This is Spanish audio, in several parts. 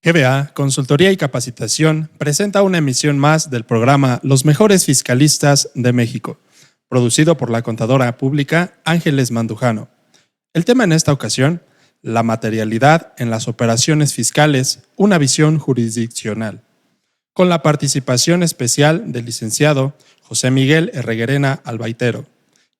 GBA, Consultoría y Capacitación, presenta una emisión más del programa Los Mejores Fiscalistas de México, producido por la contadora pública Ángeles Mandujano. El tema en esta ocasión, la materialidad en las operaciones fiscales, una visión jurisdiccional, con la participación especial del licenciado José Miguel Herreguerena Albaitero,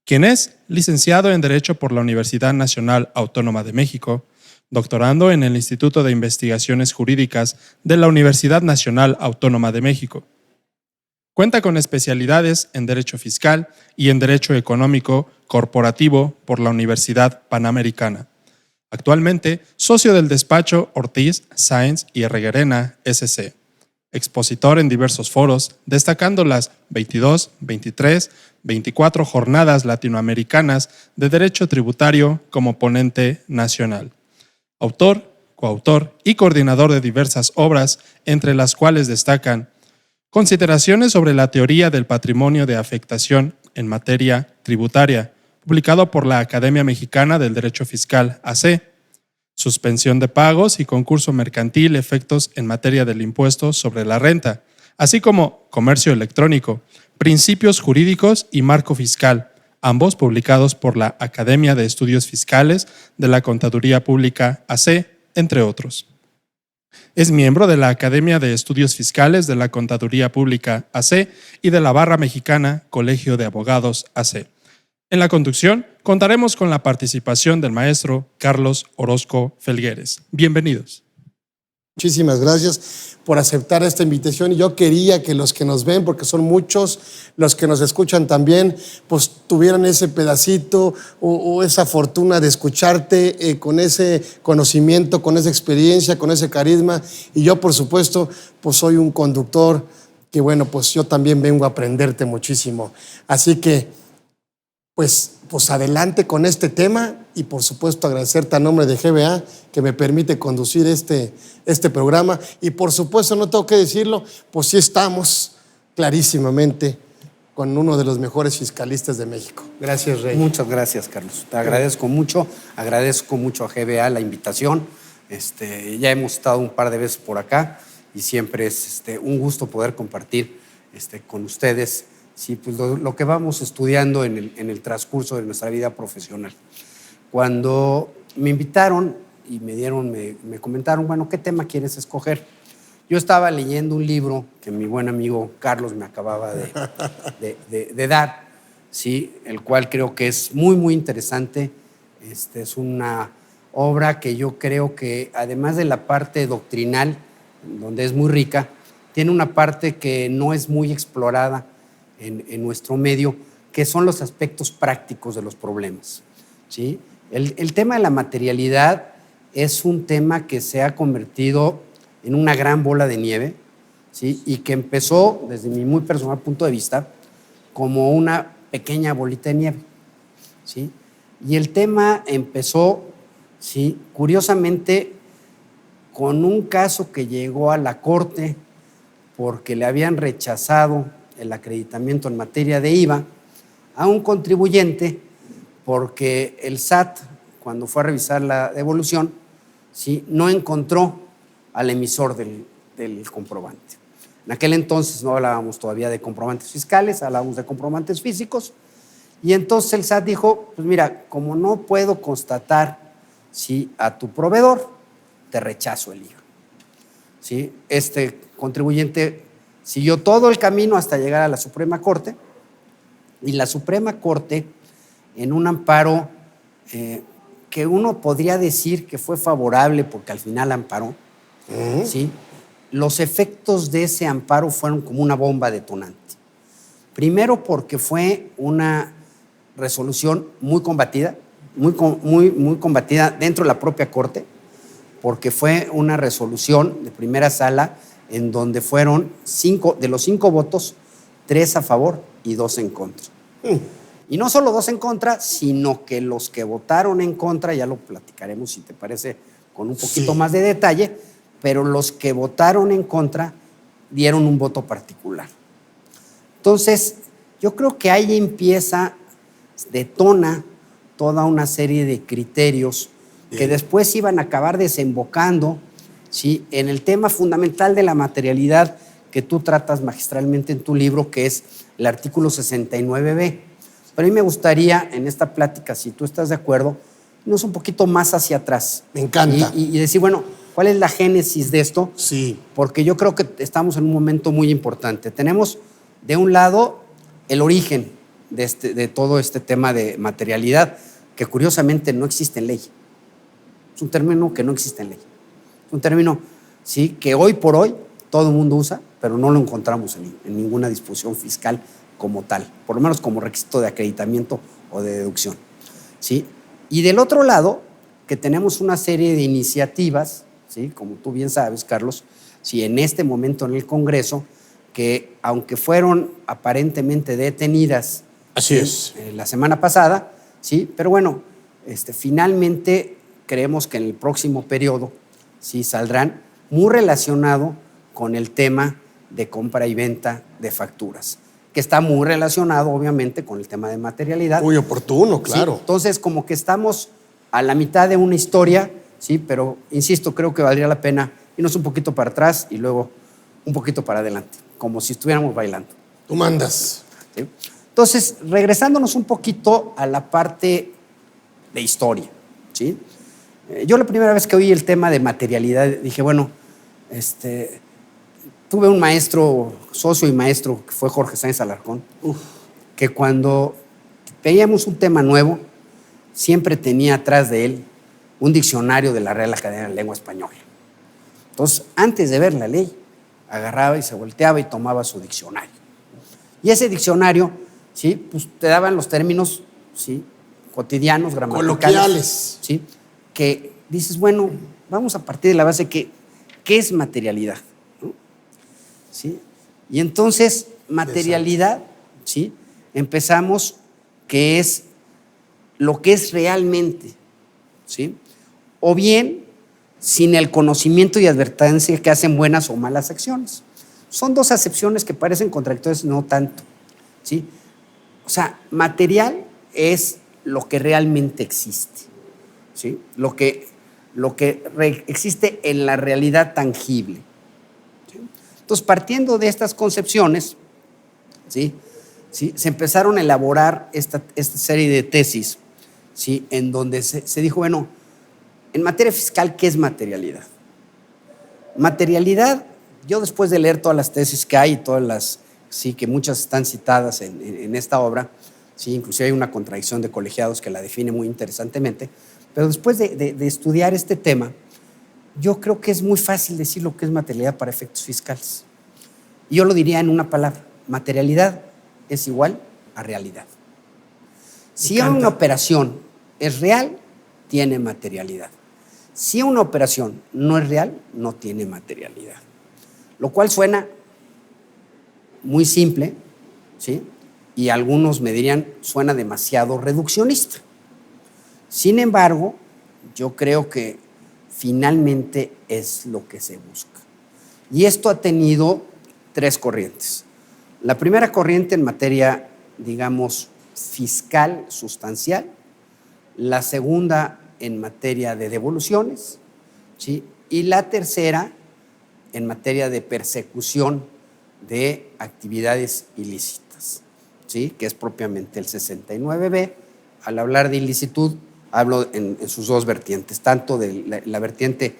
quien es licenciado en Derecho por la Universidad Nacional Autónoma de México, doctorando en el Instituto de Investigaciones Jurídicas de la Universidad Nacional Autónoma de México. Cuenta con especialidades en Derecho Fiscal y en Derecho Económico Corporativo por la Universidad Panamericana. Actualmente, socio del despacho Ortiz, Sáenz y Herreguerena, S.C., expositor en diversos foros, destacando las 22, 23, 24 jornadas latinoamericanas de Derecho Tributario como ponente nacional. Autor, coautor y coordinador de diversas obras, entre las cuales destacan Consideraciones sobre la teoría del patrimonio de afectación en materia tributaria, publicado por la Academia Mexicana del Derecho Fiscal, AC, Suspensión de pagos y concurso mercantil, efectos en materia del impuesto sobre la renta, así como Comercio electrónico, Principios jurídicos y marco fiscal, ambos publicados por la Academia de Estudios Fiscales de la Contaduría Pública AC, entre otros. Es miembro de la Academia de Estudios Fiscales de la Contaduría Pública AC y de la Barra Mexicana Colegio de Abogados AC. En la conducción contaremos con la participación del maestro Carlos Orozco Felgueres. Bienvenidos. Muchísimas gracias por aceptar esta invitación y yo quería que los que nos ven, porque son muchos los que nos escuchan también, pues tuvieran ese pedacito o esa fortuna de escucharte con ese conocimiento, con esa experiencia, con ese carisma. Y yo, por supuesto, pues soy un conductor que, bueno, pues yo también vengo a aprenderte muchísimo. Así que, pues adelante con este tema y por supuesto agradecerte a nombre de GBA que me permite conducir este programa y por supuesto no tengo que decirlo, pues sí estamos clarísimamente con uno de los mejores fiscalistas de México. Gracias, Rey. Muchas gracias, Carlos. Te agradezco mucho a GBA la invitación. Ya hemos estado un par de veces por acá y siempre es un gusto poder compartir con ustedes. Sí, pues lo que vamos estudiando en el transcurso de nuestra vida profesional. Cuando me invitaron y me comentaron, bueno, ¿qué tema quieres escoger? Yo estaba leyendo un libro que mi buen amigo Carlos me acababa de dar, ¿sí? El cual creo que es muy, muy interesante. Es una obra que yo creo que, además de la parte doctrinal, donde es muy rica, tiene una parte que no es muy explorada en nuestro medio, que son los aspectos prácticos de los problemas, ¿sí? El tema de la materialidad es un tema que se ha convertido en una gran bola de nieve, ¿sí? Y que empezó, desde mi muy personal punto de vista, como una pequeña bolita de nieve, ¿sí? Y el tema empezó, ¿sí?, curiosamente, con un caso que llegó a la Corte porque le habían rechazado el acreditamiento en materia de IVA a un contribuyente porque el SAT, cuando fue a revisar la devolución, ¿sí?, no encontró al emisor del comprobante. En aquel entonces no hablábamos todavía de comprobantes fiscales, hablábamos de comprobantes físicos, y entonces el SAT dijo, pues mira, como no puedo constatar, ¿sí?, a tu proveedor, te rechazo el IVA. ¿Sí? Este contribuyente siguió todo el camino hasta llegar a la Suprema Corte, y la Suprema Corte, en un amparo que uno podría decir que fue favorable porque al final amparó, ¿sí?, los efectos de ese amparo fueron como una bomba detonante. Primero porque fue una resolución muy combatida, muy combatida dentro de la propia Corte, porque fue una resolución de primera sala en donde fueron de los 5 votos, 3 a favor y 2 en contra. Y no solo 2 en contra, sino que los que votaron en contra, ya lo platicaremos si te parece con un poquito más de detalle, pero los que votaron en contra dieron un voto particular. Entonces, yo creo que ahí detona toda una serie de criterios que después iban a acabar desembocando, ¿sí? En el tema fundamental de la materialidad que tú tratas magistralmente en tu libro, que es el artículo 69b. Pero a mí me gustaría, en esta plática, si tú estás de acuerdo, irnos un poquito más hacia atrás. Me encanta. Y decir, bueno, ¿cuál es la génesis de esto? Sí. Porque yo creo que estamos en un momento muy importante. Tenemos, de un lado, el origen de todo este tema de materialidad, que curiosamente no existe en ley. Es un término que no existe en ley. Es un término, sí, que hoy por hoy todo el mundo usa, pero no lo encontramos en ninguna disposición fiscal como tal, por lo menos como requisito de acreditamiento o de deducción, ¿sí? Y del otro lado, que tenemos una serie de iniciativas, ¿sí? Como tú bien sabes, Carlos, ¿sí? En este momento en el Congreso, que aunque fueron aparentemente detenidas, Así ¿sí? es. La semana pasada, ¿sí? Pero bueno, finalmente creemos que en el próximo periodo, ¿sí? Saldrán muy relacionado con el tema de compra y venta de facturas, que está muy relacionado, obviamente, con el tema de materialidad. Muy oportuno, claro. ¿Sí? Entonces, como que estamos a la mitad de una historia, ¿sí? Pero, insisto, creo que valdría la pena irnos un poquito para atrás y luego un poquito para adelante, como si estuviéramos bailando. Tú mandas. ¿Sí? Entonces, regresándonos un poquito a la parte de historia, ¿sí? Yo la primera vez que oí el tema de materialidad dije, bueno, tuve un maestro, socio y maestro, que fue Jorge Sáenz Alarcón, que cuando veíamos un tema nuevo, siempre tenía atrás de él un diccionario de la Real Academia de la Lengua Española. Entonces, antes de ver la ley, agarraba y se volteaba y tomaba su diccionario. Y ese diccionario, ¿sí? Pues te daban los términos, ¿sí? Cotidianos, gramaticales. Coloquiales. ¿Sí? Que dices, bueno, vamos a partir de la base que, ¿qué es materialidad? ¿No? ¿Sí? Y entonces, materialidad, ¿sí? Empezamos que es lo que es realmente, ¿sí? O bien, sin el conocimiento y advertencia que hacen buenas o malas acciones. Son dos acepciones que parecen contradictorias, no tanto, ¿sí? O sea, material es lo que realmente existe, ¿sí? Lo que existe en la realidad tangible, ¿sí? Entonces, partiendo de estas concepciones, ¿sí? ¿Sí? Se empezaron a elaborar esta serie de tesis, ¿sí? En donde se dijo, bueno, en materia fiscal, ¿qué es materialidad? Materialidad, yo después de leer todas las tesis que hay, todas las, sí, que muchas están citadas en esta obra, sí, inclusive hay una contradicción de colegiados que la define muy interesantemente, pero después de estudiar este tema, yo creo que es muy fácil decir lo que es materialidad para efectos fiscales. Y yo lo diría en una palabra: materialidad es igual a realidad. Si una operación es real, tiene materialidad. Si una operación no es real, no tiene materialidad. Lo cual suena muy simple, ¿sí? Y algunos me dirían, suena demasiado reduccionista. Sin embargo, yo creo que finalmente es lo que se busca. Y esto ha tenido tres corrientes. La primera corriente en materia, digamos, fiscal, sustancial. La segunda en materia de devoluciones, ¿sí? Y la tercera en materia de persecución de actividades ilícitas, ¿sí? Que es propiamente el 69b. Al hablar de ilicitud, hablo en sus dos vertientes, tanto de la vertiente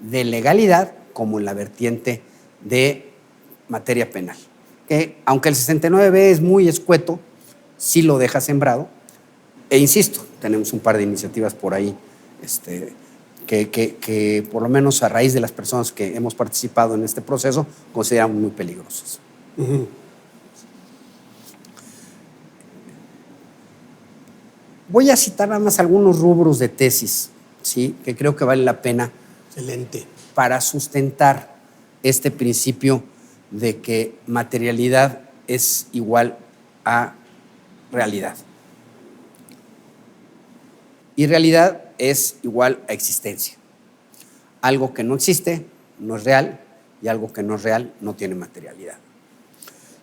de legalidad como en la vertiente de materia penal. Que aunque el 69b es muy escueto, sí lo deja sembrado. E insisto, tenemos un par de iniciativas por ahí que por lo menos a raíz de las personas que hemos participado en este proceso consideramos muy peligrosas. Uh-huh. Voy a citar nada más algunos rubros de tesis, ¿sí? Que creo que vale la pena. Excelente. Para sustentar este principio de que materialidad es igual a realidad. Y realidad es igual a existencia. Algo que no existe no es real y algo que no es real no tiene materialidad.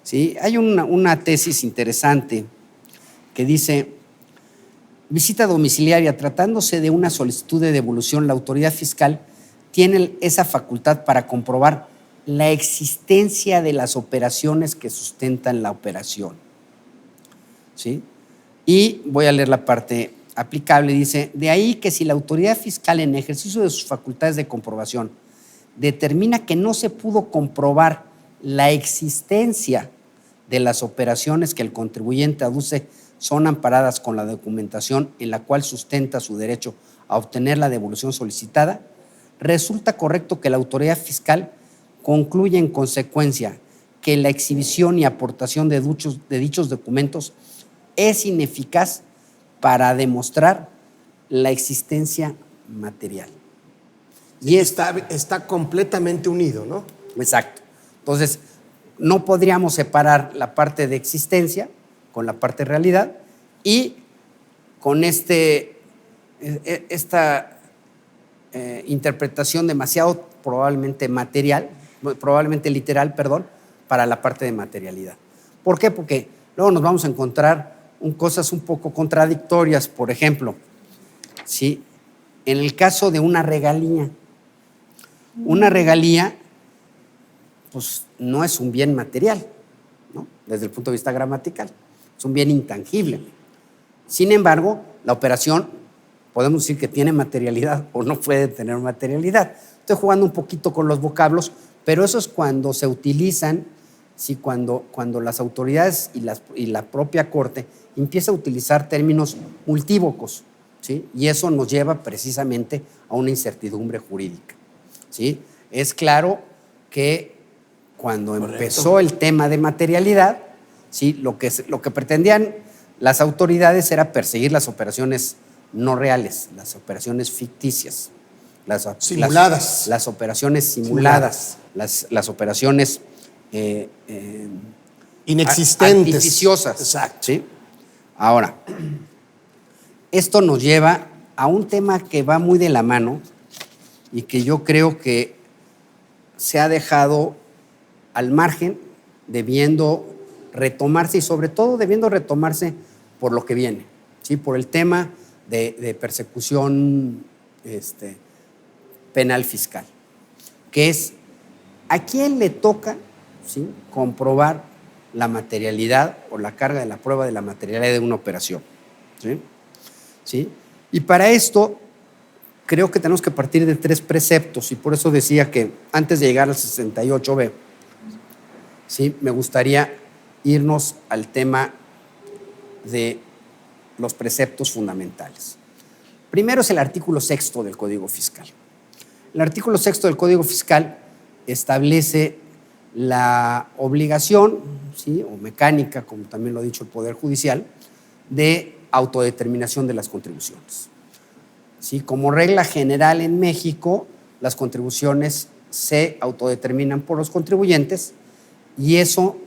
¿Sí? Hay una tesis interesante que dice: visita domiciliaria. Tratándose de una solicitud de devolución, la autoridad fiscal tiene esa facultad para comprobar la existencia de las operaciones que sustentan la operación. ¿Sí? Y voy a leer la parte aplicable. Dice, de ahí que si la autoridad fiscal en ejercicio de sus facultades de comprobación determina que no se pudo comprobar la existencia de las operaciones que el contribuyente aduce son amparadas con la documentación en la cual sustenta su derecho a obtener la devolución solicitada, resulta correcto que la autoridad fiscal concluya en consecuencia que la exhibición y aportación de dichos documentos es ineficaz para demostrar la existencia material. Y está completamente unido, ¿no? Exacto. Entonces, no podríamos separar la parte de existencia con la parte de realidad y con esta interpretación demasiado probablemente literal, para la parte de materialidad. ¿Por qué? Porque luego nos vamos a encontrar cosas un poco contradictorias. Por ejemplo, ¿sí? En el caso de una regalía, pues no es un bien material, ¿no? Desde el punto de vista gramatical, es un bien intangible. Sin embargo, la operación podemos decir que tiene materialidad o no puede tener materialidad. Estoy jugando un poquito con los vocablos, pero eso es cuando se utilizan, ¿sí? Cuando las autoridades y la propia Corte empieza a utilizar términos multívocos, ¿sí? Y eso nos lleva precisamente a una incertidumbre jurídica, ¿sí? Es claro que cuando empezó el tema de materialidad, ¿sí? Lo que pretendían las autoridades era perseguir las operaciones no reales, las operaciones ficticias, simuladas. las operaciones simuladas, las operaciones inexistentes, artificiosas. Exacto. ¿Sí? Ahora, esto nos lleva a un tema que va muy de la mano y que yo creo que se ha dejado al margen, debiendo retomarse y sobre todo debiendo retomarse por lo que viene, ¿sí? Por el tema de persecución penal fiscal, que es a quién le toca, ¿sí? Comprobar la materialidad o la carga de la prueba de la materialidad de una operación, ¿sí? ¿Sí? Y para esto creo que tenemos que partir de 3 preceptos, y por eso decía que antes de llegar al 68B, ¿sí? Me gustaría irnos al tema de los preceptos fundamentales. Primero es el artículo 6 del Código Fiscal. El artículo 6 del Código Fiscal establece la obligación, ¿sí? O mecánica, como también lo ha dicho el Poder Judicial, de autodeterminación de las contribuciones. ¿Sí? Como regla general en México, las contribuciones se autodeterminan por los contribuyentes y eso,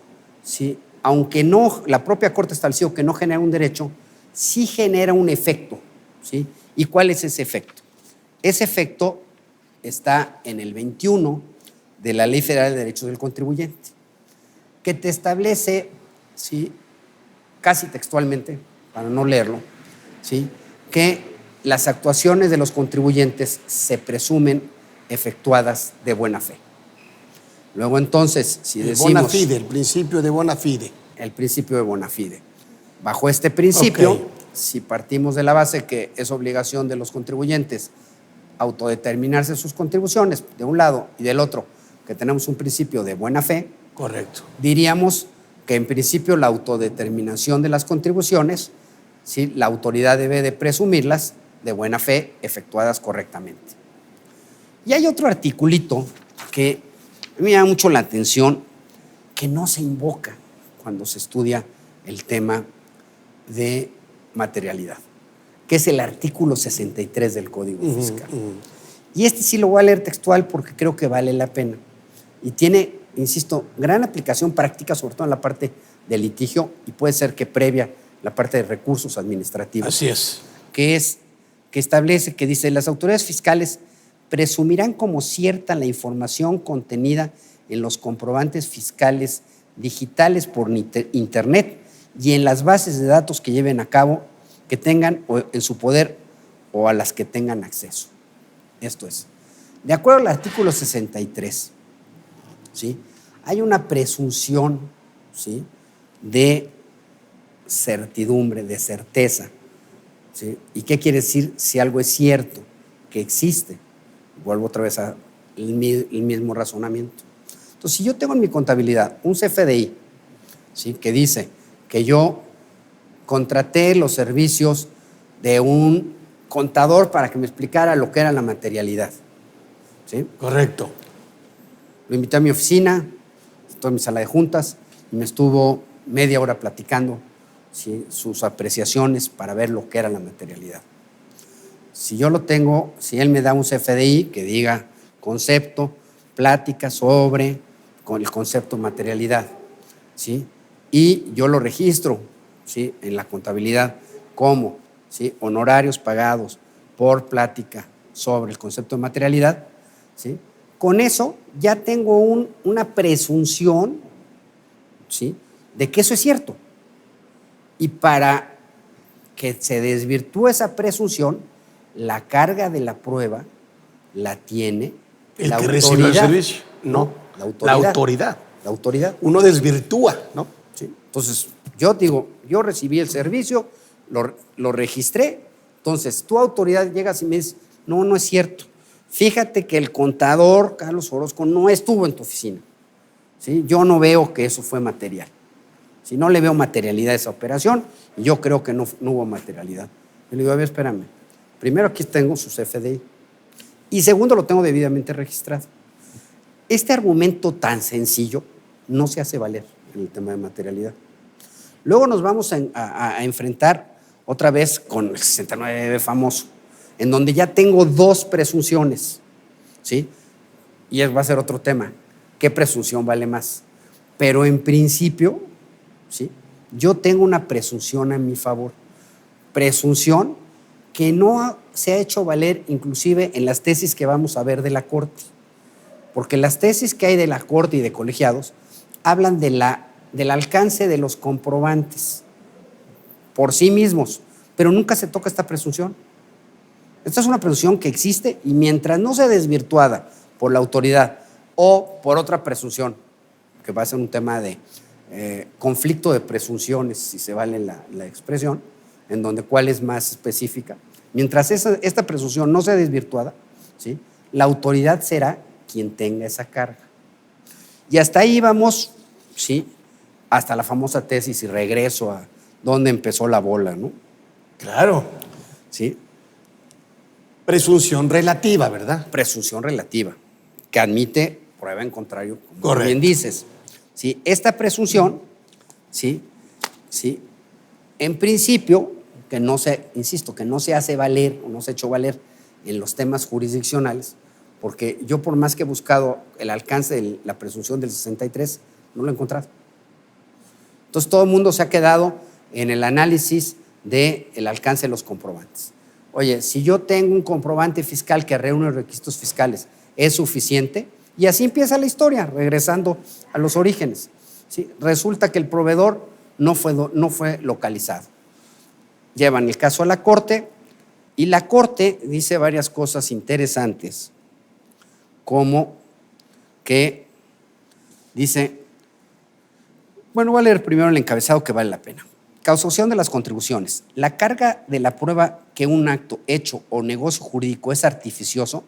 ¿sí? Aunque no, la propia Corte estableció que no genera un derecho, sí genera un efecto, ¿sí? ¿Y cuál es ese efecto? Ese efecto está en el 21 de la Ley Federal de Derechos del Contribuyente, que te establece, ¿sí? Casi textualmente, para no leerlo, ¿sí? Que las actuaciones de los contribuyentes se presumen efectuadas de buena fe. Luego entonces, si decimos… Bona fide, el principio de bona fide. El principio de bona fide. Bajo este principio, Okay. Si partimos de la base que es obligación de los contribuyentes autodeterminarse sus contribuciones de un lado y del otro, que tenemos un principio de buena fe, Correcto. diríamos que en principio la autodeterminación de las contribuciones, ¿sí? La autoridad debe de presumirlas de buena fe efectuadas correctamente. Y hay otro articulito que me llama mucho la atención, que no se invoca cuando se estudia el tema de materialidad, que es el artículo 63 del Código Fiscal. Y este sí lo voy a leer textual porque creo que vale la pena. Y tiene, insisto, gran aplicación práctica, sobre todo en la parte de litigio, y puede ser que previa la parte de recursos administrativos. Así es. Que establece, que dice, las autoridades fiscales presumirán como cierta la información contenida en los comprobantes fiscales digitales por Internet y en las bases de datos que lleven a cabo, que tengan en su poder o a las que tengan acceso. Esto es, De acuerdo al artículo 63, ¿sí? Hay una presunción, ¿sí?, de certidumbre, de certeza, ¿sí? ¿Y qué quiere decir si algo es cierto? Que existe. Vuelvo otra vez al mismo razonamiento. Entonces, si yo tengo en mi contabilidad un CFDI, ¿sí?, que dice que yo contraté los servicios de un contador para que me explicara lo que era la materialidad, ¿sí? Correcto. Lo invité a mi oficina, estoy en mi sala de juntas, y me estuvo media hora platicando, ¿sí?, sus apreciaciones para ver lo que era la materialidad. Si yo lo tengo, si él me da un CFDI que diga concepto, plática sobre con el concepto de materialidad, ¿sí?, y yo lo registro, ¿sí?, en la contabilidad como, ¿sí?, honorarios pagados por plática sobre el concepto de materialidad, ¿sí?, con eso ya tengo una presunción, ¿sí?, de que eso es cierto. Y para que se desvirtúe esa presunción, la carga de la prueba la tiene El la que autoridad. recibe el servicio. No, la autoridad. La autoridad. Uno desvirtúa, ¿no? ¿Sí? Entonces, yo digo, yo recibí el servicio, lo registré, entonces tu autoridad llegas y me dices, no, no es cierto. Fíjate que el contador Carlos Orozco no estuvo en tu oficina, ¿sí? Yo no veo que eso fue material. Si no le veo materialidad a esa operación, yo creo que no hubo materialidad. Y le digo, a ver, espérame. Primero, aquí tengo su CFDI. Y segundo, lo tengo debidamente registrado. Este argumento tan sencillo no se hace valer en el tema de materialidad. Luego nos vamos a enfrentar otra vez con el 69 famoso, en donde ya tengo dos presunciones, ¿sí? Y va a ser otro tema. ¿Qué presunción vale más? Pero en principio, ¿sí?, yo tengo una presunción a mi favor. Presunción que no se ha hecho valer inclusive en las tesis que vamos a ver de la Corte. Porque las tesis que hay de la Corte y de colegiados hablan del alcance de los comprobantes por sí mismos, pero nunca se toca esta presunción. Esta es una presunción que existe y mientras no sea desvirtuada por la autoridad o por otra presunción, que va a ser un tema de conflicto de presunciones, si se vale la expresión, en donde cuál es más específica, mientras esta presunción no sea desvirtuada, ¿sí?, la autoridad será quien tenga esa carga. Y hasta ahí vamos, ¿sí?, hasta la famosa tesis y regreso a donde empezó la bola, ¿no? Claro. ¿Sí? Presunción relativa, ¿verdad? Presunción relativa, que admite prueba en contrario, como Correcto. bien dices. ¿Sí? Esta presunción, ¿sí?, en principio, que no se, insisto, que no se hace valer o no se ha hecho valer en los temas jurisdiccionales, porque yo por más que he buscado el alcance de la presunción del 63, no lo he encontrado. Entonces todo el mundo se ha quedado en el análisis del alcance de los comprobantes. Oye, si yo tengo un comprobante fiscal que reúne los requisitos fiscales, ¿es suficiente? Y así empieza la historia, regresando a los orígenes. ¿Sí? Resulta que el proveedor no fue localizado. Llevan el caso a la Corte y la Corte dice varias cosas interesantes, como que dice, bueno, voy a leer primero el encabezado que vale la pena. Causación de las contribuciones. La carga de la prueba que un acto, hecho o negocio jurídico es artificioso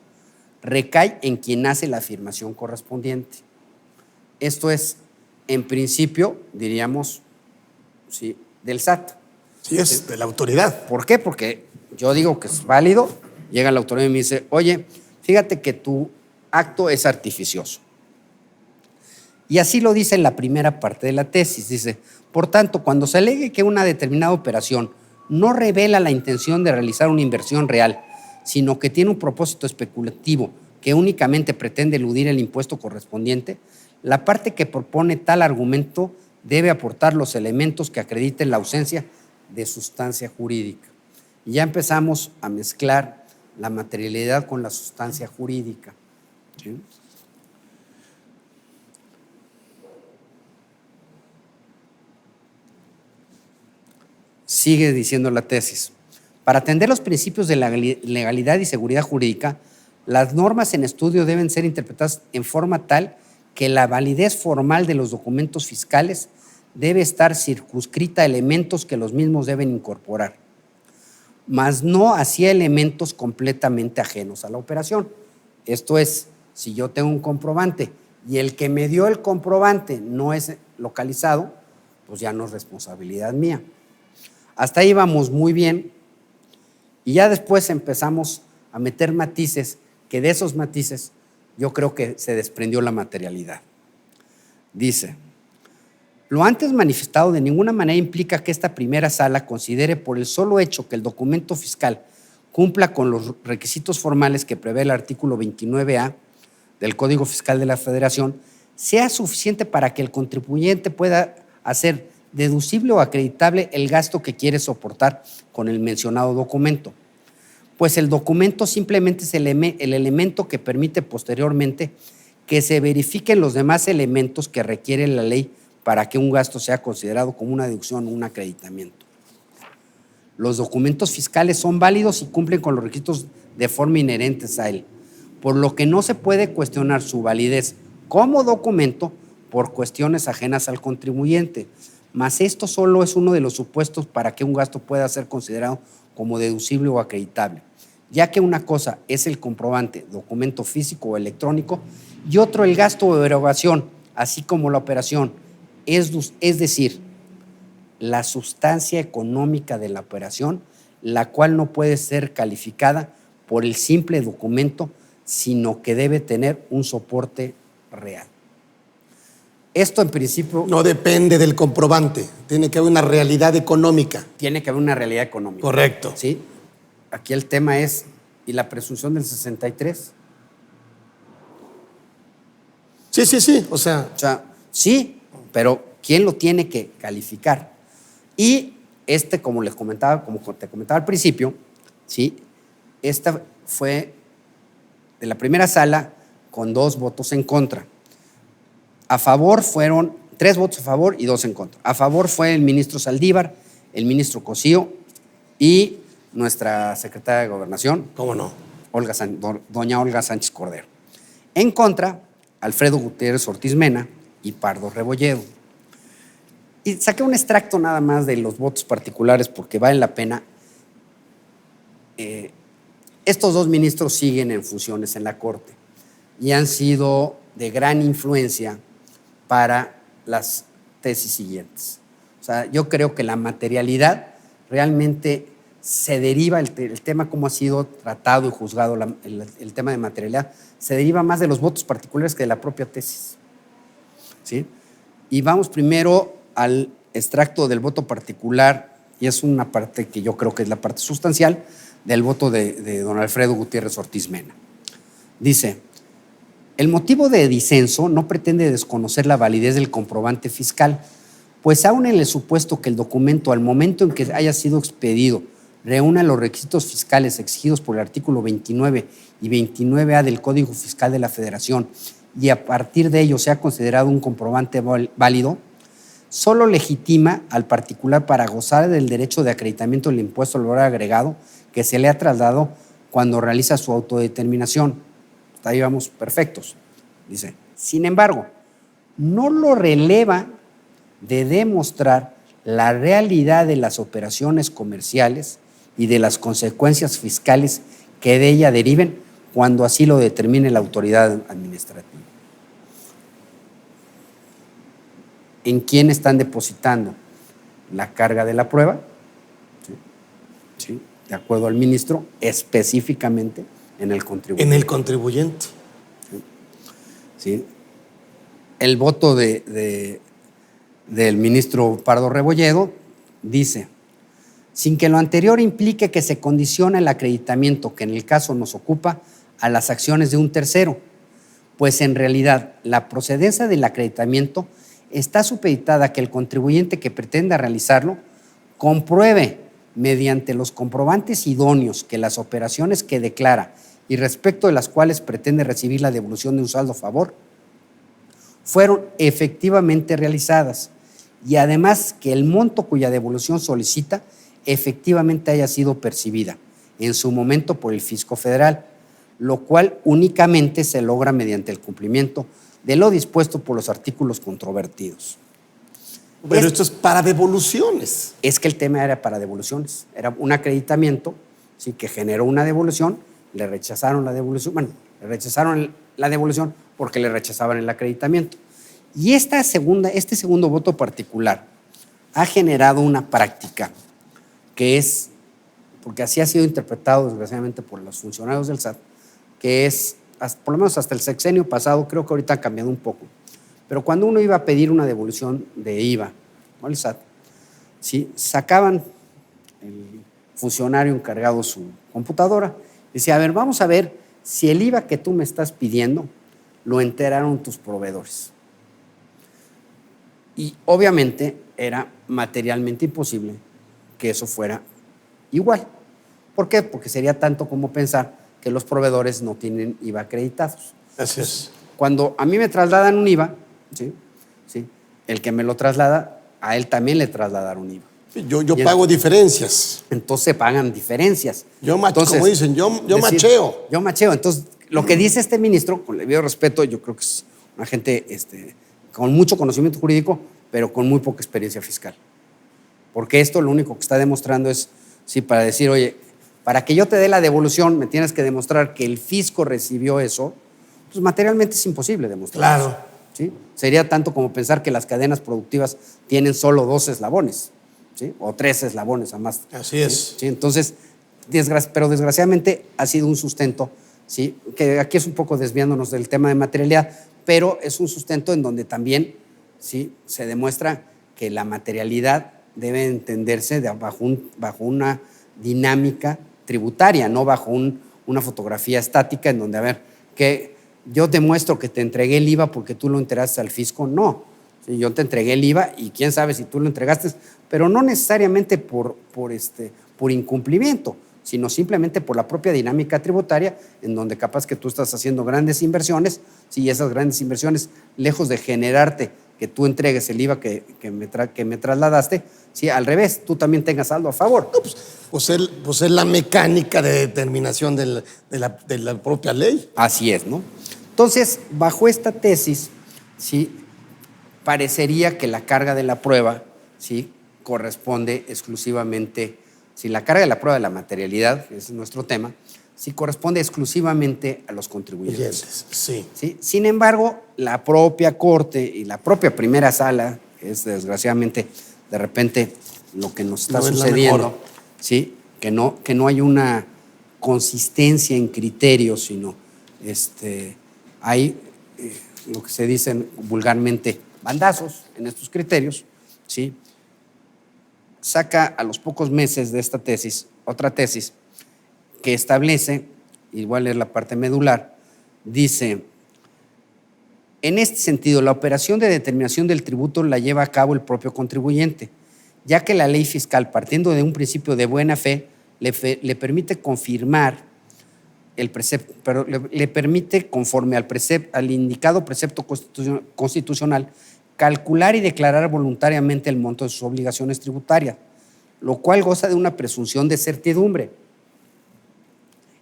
recae en quien hace la afirmación correspondiente. Esto es, en principio, diríamos, ¿sí?, del SAT. Sí, es de la autoridad. ¿Por qué? Porque yo digo que es válido, llega la autoridad y me dice, oye, fíjate que tu acto es artificioso. Y así lo dice en la primera parte de la tesis. Dice, por tanto, cuando se alegue que una determinada operación no revela la intención de realizar una inversión real, sino que tiene un propósito especulativo que únicamente pretende eludir el impuesto correspondiente, la parte que propone tal argumento debe aportar los elementos que acrediten la ausencia de sustancia jurídica. Y ya empezamos a mezclar la materialidad con la sustancia jurídica. ¿Sí? Sigue diciendo la tesis. Para atender los principios de la legalidad y seguridad jurídica, Las normas en estudio deben ser interpretadas en forma tal que la validez formal de los documentos fiscales debe estar circunscrita a elementos que los mismos deben incorporar, mas no hacia elementos completamente ajenos a la operación. Esto es, si yo tengo un comprobante y el que me dio el comprobante no es localizado, pues ya no es responsabilidad mía. Hasta ahí vamos muy bien, y ya después empezamos a meter matices, que de esos matices yo creo que se desprendió la materialidad. Dice: lo antes manifestado de ninguna manera implica que esta primera sala considere por el solo hecho que el documento fiscal cumpla con los requisitos formales que prevé el artículo 29A del Código Fiscal de la Federación, sea suficiente para que el contribuyente pueda hacer deducible o acreditable el gasto que quiere soportar con el mencionado documento, pues el documento simplemente es el elemento que permite posteriormente que se verifiquen los demás elementos que requiere la ley para que un gasto sea considerado como una deducción o un acreditamiento. Los documentos fiscales son válidos y cumplen con los requisitos de forma inherentes a él, por lo que no se puede cuestionar su validez como documento por cuestiones ajenas al contribuyente, mas esto solo es uno de los supuestos para que un gasto pueda ser considerado como deducible o acreditable, ya que una cosa es el comprobante, documento físico o electrónico, y otro el gasto o erogación, así como la operación, es decir, la sustancia económica de la operación, la cual no puede ser calificada por el simple documento, sino que debe tener un soporte real. Esto en principio… No depende del comprobante, tiene que haber una realidad económica. Tiene que haber una realidad económica. Correcto. ¿Sí? Aquí el tema es, ¿y la presunción del 63? Sí, o sea, sí, pero ¿quién lo tiene que calificar? Y como te comentaba al principio, ¿sí? Esta fue de la primera sala con 2 votos en contra. A favor fueron 3 votos a favor y 2 en contra. A favor fue el ministro Saldívar, el ministro Cosío y nuestra secretaria de Gobernación. ¿cómo no? Doña Olga Sánchez Cordero. En contra, Alfredo Gutiérrez Ortiz Mena y Pardo Rebolledo. Y saqué un extracto nada más de los votos particulares porque vale la pena. Estos 2 ministros siguen en funciones en la Corte y han sido de gran influencia para las tesis siguientes. O sea, yo creo que la materialidad realmente se deriva, el tema cómo ha sido tratado y juzgado el tema de materialidad, se deriva más de los votos particulares que de la propia tesis. ¿Sí? Y vamos primero al extracto del voto particular, y es una parte que yo creo que es la parte sustancial del voto de don Alfredo Gutiérrez Ortiz Mena. Dice: el motivo de disenso no pretende desconocer la validez del comprobante fiscal, pues aún en el supuesto que el documento al momento en que haya sido expedido reúna los requisitos fiscales exigidos por el artículo 29 y 29A del Código Fiscal de la Federación y a partir de ello sea considerado un comprobante válido, solo legitima al particular para gozar del derecho de acreditamiento del impuesto al valor agregado que se le ha trasladado cuando realiza su autodeterminación. Hasta ahí vamos perfectos. Dice: sin embargo, no lo releva de demostrar la realidad de las operaciones comerciales y de las consecuencias fiscales que de ella deriven cuando así lo determine la autoridad administrativa. ¿En quién están depositando la carga de la prueba? ¿Sí? De acuerdo al ministro, específicamente en el contribuyente. En el contribuyente. ¿Sí? El voto del ministro Pardo Rebolledo dice: sin que lo anterior implique que se condiciona el acreditamiento que en el caso nos ocupa a las acciones de un tercero, pues en realidad la procedencia del acreditamiento está supeditada a que el contribuyente que pretenda realizarlo compruebe mediante los comprobantes idóneos que las operaciones que declara y respecto de las cuales pretende recibir la devolución de un saldo a favor fueron efectivamente realizadas y además que el monto cuya devolución solicita efectivamente haya sido percibida en su momento por el fisco federal, lo cual únicamente se logra mediante el cumplimiento de lo dispuesto por los artículos controvertidos. Pero esto es para devoluciones. Es que el tema era para devoluciones, era un acreditamiento, ¿sí?, que generó una devolución, le rechazaron la devolución, bueno, le rechazaron la devolución porque le rechazaban el acreditamiento. Y este segundo voto particular ha generado una práctica que es, porque así ha sido interpretado desgraciadamente por los funcionarios del SAT, que es, por lo menos hasta el sexenio pasado, creo que ahorita ha cambiado un poco, pero cuando uno iba a pedir una devolución de IVA al SAT, ¿sí?, sacaban el funcionario encargado su computadora, decía, a ver, vamos a ver si el IVA que tú me estás pidiendo lo enteraron tus proveedores. Y obviamente era materialmente imposible que eso fuera igual. ¿Por qué? Porque sería tanto como pensar que los proveedores no tienen IVA acreditados. Así es. Cuando a mí me trasladan un IVA, ¿sí?, el que me lo traslada, a él también le trasladaron IVA. Yo pago diferencias. Entonces se pagan diferencias. Como dicen, yo macheo. Yo macheo. Entonces, lo que dice este ministro, con el debido respeto, yo creo que es una gente con mucho conocimiento jurídico, pero con muy poca experiencia fiscal. Porque esto lo único que está demostrando es, sí, para decir, oye, para que yo te dé la devolución, me tienes que demostrar que el fisco recibió eso, pues materialmente es imposible demostrar. Claro. Eso, ¿sí? Sería tanto como pensar que las cadenas productivas tienen solo 2 eslabones, ¿sí?, o 3 eslabones a más. Así es. ¿Sí? Entonces, pero desgraciadamente ha sido un sustento, ¿sí?, que aquí es un poco desviándonos del tema de materialidad, pero es un sustento en donde también, ¿sí?, se demuestra que la materialidad debe entenderse bajo una dinámica tributaria, no bajo una fotografía estática en donde, a ver, que yo demuestro que te entregué el IVA porque tú lo entregaste al fisco. No, ¿sí?, yo te entregué el IVA y quién sabe si tú lo entregaste, pero no necesariamente por incumplimiento, sino simplemente por la propia dinámica tributaria, en donde capaz que tú estás haciendo grandes inversiones, y esas grandes inversiones, lejos de generarte que tú entregues el IVA que me trasladaste, ¿sí?, al revés, tú también tengas saldo a favor. No, pues es la mecánica de determinación de la propia ley. Así es, ¿no? Entonces, bajo esta tesis, ¿sí?, parecería que la carga de la prueba, ¿sí?, corresponde exclusivamente, si la carga de la prueba de la materialidad, que es nuestro tema, sí corresponde exclusivamente a los contribuyentes. Sí. ¿Sí? Sin embargo, la propia Corte y la propia primera sala, que es desgraciadamente de repente lo que nos está sucediendo, ¿sí?, que no hay una consistencia en criterios, sino hay lo que se dicen vulgarmente bandazos en estos criterios, ¿sí?, saca a los pocos meses de esta tesis otra tesis que establece, igual es la parte medular, dice, en este sentido, la operación de determinación del tributo la lleva a cabo el propio contribuyente, ya que la ley fiscal, partiendo de un principio de buena fe, le permite confirmar el precepto, pero le permite, conforme al indicado precepto constitucional, calcular y declarar voluntariamente el monto de sus obligaciones tributarias, lo cual goza de una presunción de certidumbre,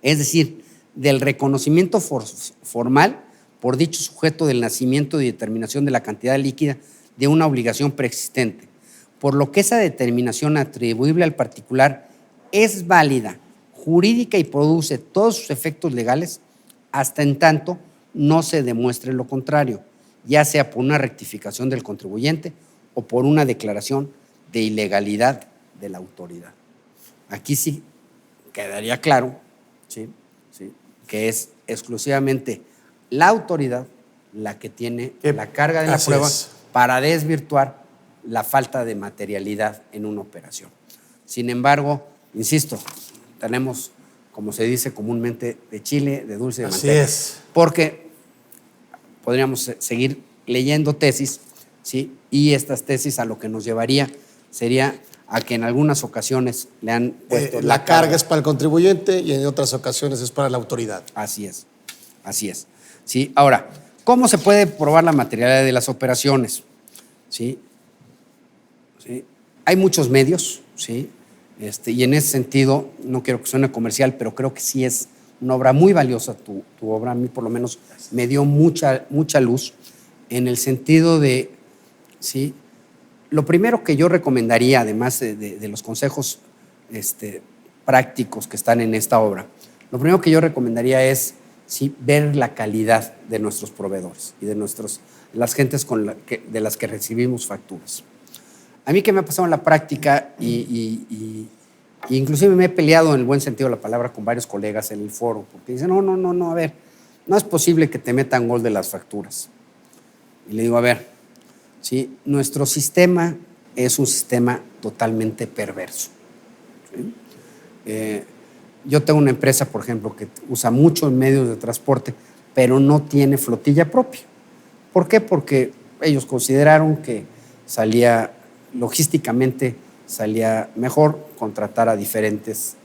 es decir, del reconocimiento formal por dicho sujeto del nacimiento y determinación de la cantidad líquida de una obligación preexistente, por lo que esa determinación atribuible al particular es válida, jurídica y produce todos sus efectos legales hasta en tanto no se demuestre lo contrario, ya sea por una rectificación del contribuyente o por una declaración de ilegalidad de la autoridad. Aquí sí quedaría claro, ¿sí?, que es exclusivamente la autoridad la que tiene la carga de la prueba para desvirtuar la falta de materialidad en una operación. Sin embargo, insisto, tenemos, como se dice comúnmente, de chile, de dulce, de manteca. Así es. Porque podríamos seguir leyendo tesis, ¿sí?, y estas tesis a lo que nos llevaría sería a que en algunas ocasiones le han puesto la carga es para el contribuyente y en otras ocasiones es para la autoridad. Así es, así es. ¿Sí? Ahora, ¿cómo se puede probar la materialidad de las operaciones? ¿Sí? ¿Sí? Hay muchos medios, ¿sí? Y en ese sentido, no quiero que suene comercial, pero creo que sí es una obra muy valiosa, tu obra. A mí por lo menos me dio mucha luz en el sentido de, ¿sí? Lo primero que yo recomendaría, además de los consejos prácticos que están en esta obra, lo primero que yo recomendaría es, ¿sí?, ver la calidad de nuestros proveedores y de las gentes de las que recibimos facturas. A mí que me ha pasado en la práctica y inclusive me he peleado en el buen sentido de la palabra con varios colegas en el foro, porque dicen, no, a ver, no es posible que te metan gol de las facturas. Y le digo, a ver, ¿sí?, nuestro sistema es un sistema totalmente perverso. ¿Sí? Yo tengo una empresa, por ejemplo, que usa mucho en medios de transporte, pero no tiene flotilla propia. ¿Por qué? Porque ellos consideraron que logísticamente salía mejor contratar a diferentes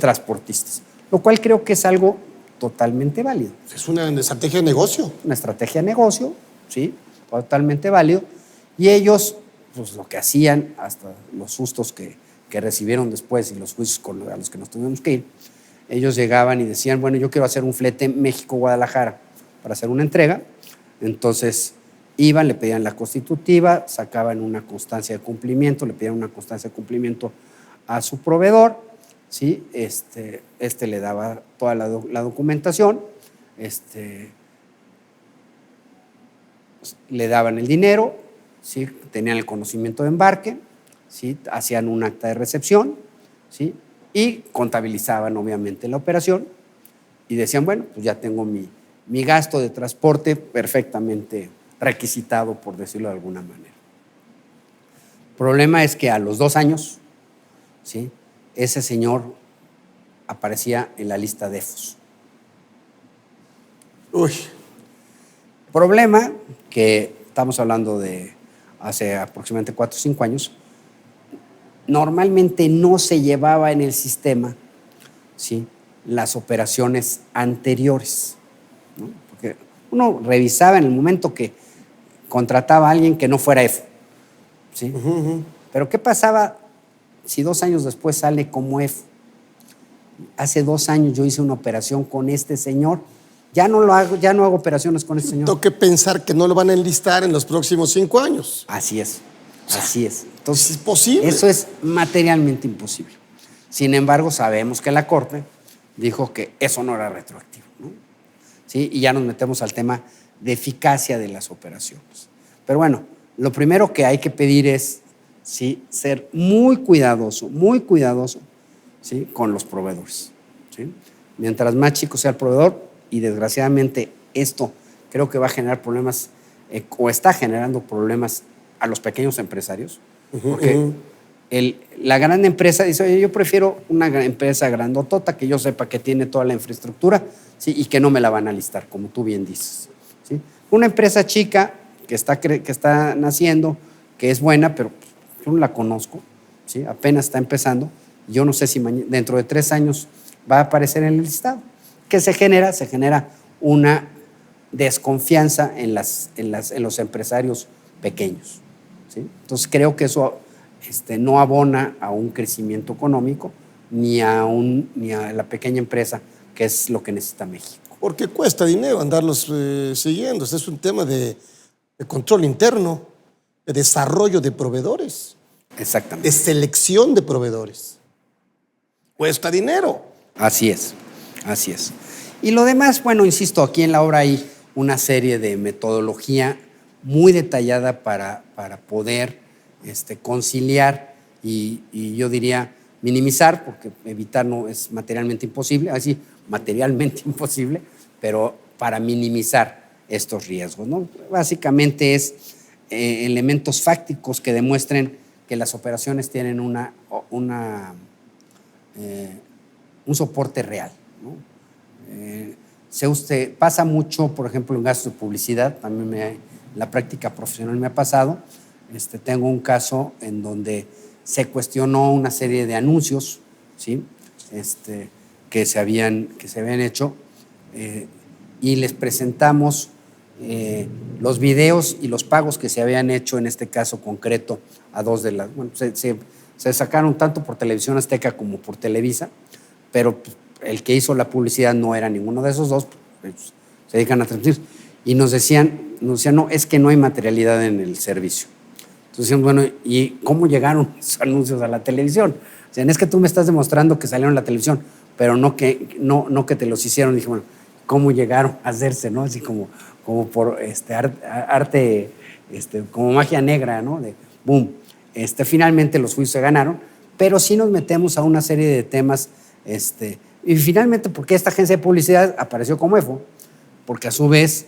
transportistas, lo cual creo que es algo totalmente válido. Es una estrategia de negocio. Una estrategia de negocio, sí, totalmente válido. Y ellos, pues lo que hacían, hasta los sustos que recibieron después y los juicios a los que nos tuvimos que ir, ellos llegaban y decían, bueno, yo quiero hacer un flete México-Guadalajara para hacer una entrega. Entonces iban, le pedían la constitutiva, sacaban una constancia de cumplimiento, le pedían una constancia de cumplimiento a su proveedor, ¿sí? Le daba toda la documentación, le daban el dinero, ¿sí?, tenían el conocimiento de embarque, ¿sí?, hacían un acta de recepción, ¿sí?, y contabilizaban obviamente la operación y decían, bueno, pues ya tengo mi gasto de transporte perfectamente requisitado, por decirlo de alguna manera. El problema es que a los 2 años, ¿sí?, ese señor aparecía en la lista de EFOS. Uy. Problema que estamos hablando de hace aproximadamente 4 o 5 años. Normalmente no se llevaba en el sistema, ¿sí?, las operaciones anteriores, ¿no? Porque uno revisaba en el momento que contrataba a alguien que no fuera EFO, ¿sí? Pero ¿qué pasaba si 2 años después sale como EFO? Hace 2 años yo hice una operación con este señor, ya no hago operaciones con este señor. Tengo que pensar que no lo van a enlistar en los próximos 5 años. Así es. Entonces, es posible. Eso es materialmente imposible. Sin embargo, sabemos que la Corte dijo que eso no era retroactivo, ¿no? ¿Sí? Y ya nos metemos al tema de eficacia de las operaciones. Pero bueno, lo primero que hay que pedir es, ¿sí?, ser muy cuidadoso, ¿sí?, con los proveedores, ¿sí? Mientras más chico sea el proveedor, y desgraciadamente esto creo que va a generar problemas o está generando problemas a los pequeños empresarios, porque la gran empresa dice, oye, yo prefiero una empresa grandotota que yo sepa que tiene toda la infraestructura, ¿sí?, y que no me la van a listar, como tú bien dices, ¿sí? Una empresa chica que está naciendo, que es buena, pero yo no la conozco, ¿sí?, apenas está empezando, yo no sé si dentro de 3 años va a aparecer en el listado. ¿Qué se genera? Se genera una desconfianza en los empresarios pequeños, ¿sí? Entonces creo que eso no abona a un crecimiento económico ni a la pequeña empresa, que es lo que necesita México. Porque cuesta dinero andarlos siguiendo. Este es un tema de control interno, de desarrollo de proveedores. Exactamente. De selección de proveedores. Cuesta dinero. Así es. Y lo demás, bueno, insisto, aquí en la obra hay una serie de metodología muy detallada para poder conciliar y yo diría minimizar, porque evitar no es materialmente imposible, así materialmente imposible, pero para minimizar estos riesgos, ¿no? Básicamente es elementos fácticos que demuestren que las operaciones tienen un soporte real, ¿no? Pasa mucho, por ejemplo, en gastos de publicidad, también la práctica profesional me ha pasado. Tengo un caso en donde se cuestionó una serie de anuncios, ¿sí?, que se habían hecho, y les presentamos los videos y los pagos que se habían hecho en este caso concreto a 2 de las... Bueno, se sacaron tanto por Televisión Azteca como por Televisa, pero el que hizo la publicidad no era ninguno de esos dos, pues, se dedican a transmitir, y nos decían, no, es que no hay materialidad en el servicio. Entonces decían, bueno, ¿y cómo llegaron esos anuncios a la televisión? O sea, es que tú me estás demostrando que salieron en la televisión, pero no que te los hicieron. Dije, bueno, ¿cómo llegaron a hacerse, no? Así como por arte, como magia negra, ¿no? De boom. Finalmente los juicios se ganaron, pero sí nos metemos a una serie de temas, y finalmente, ¿por qué esta agencia de publicidad apareció como EFO? Porque a su vez,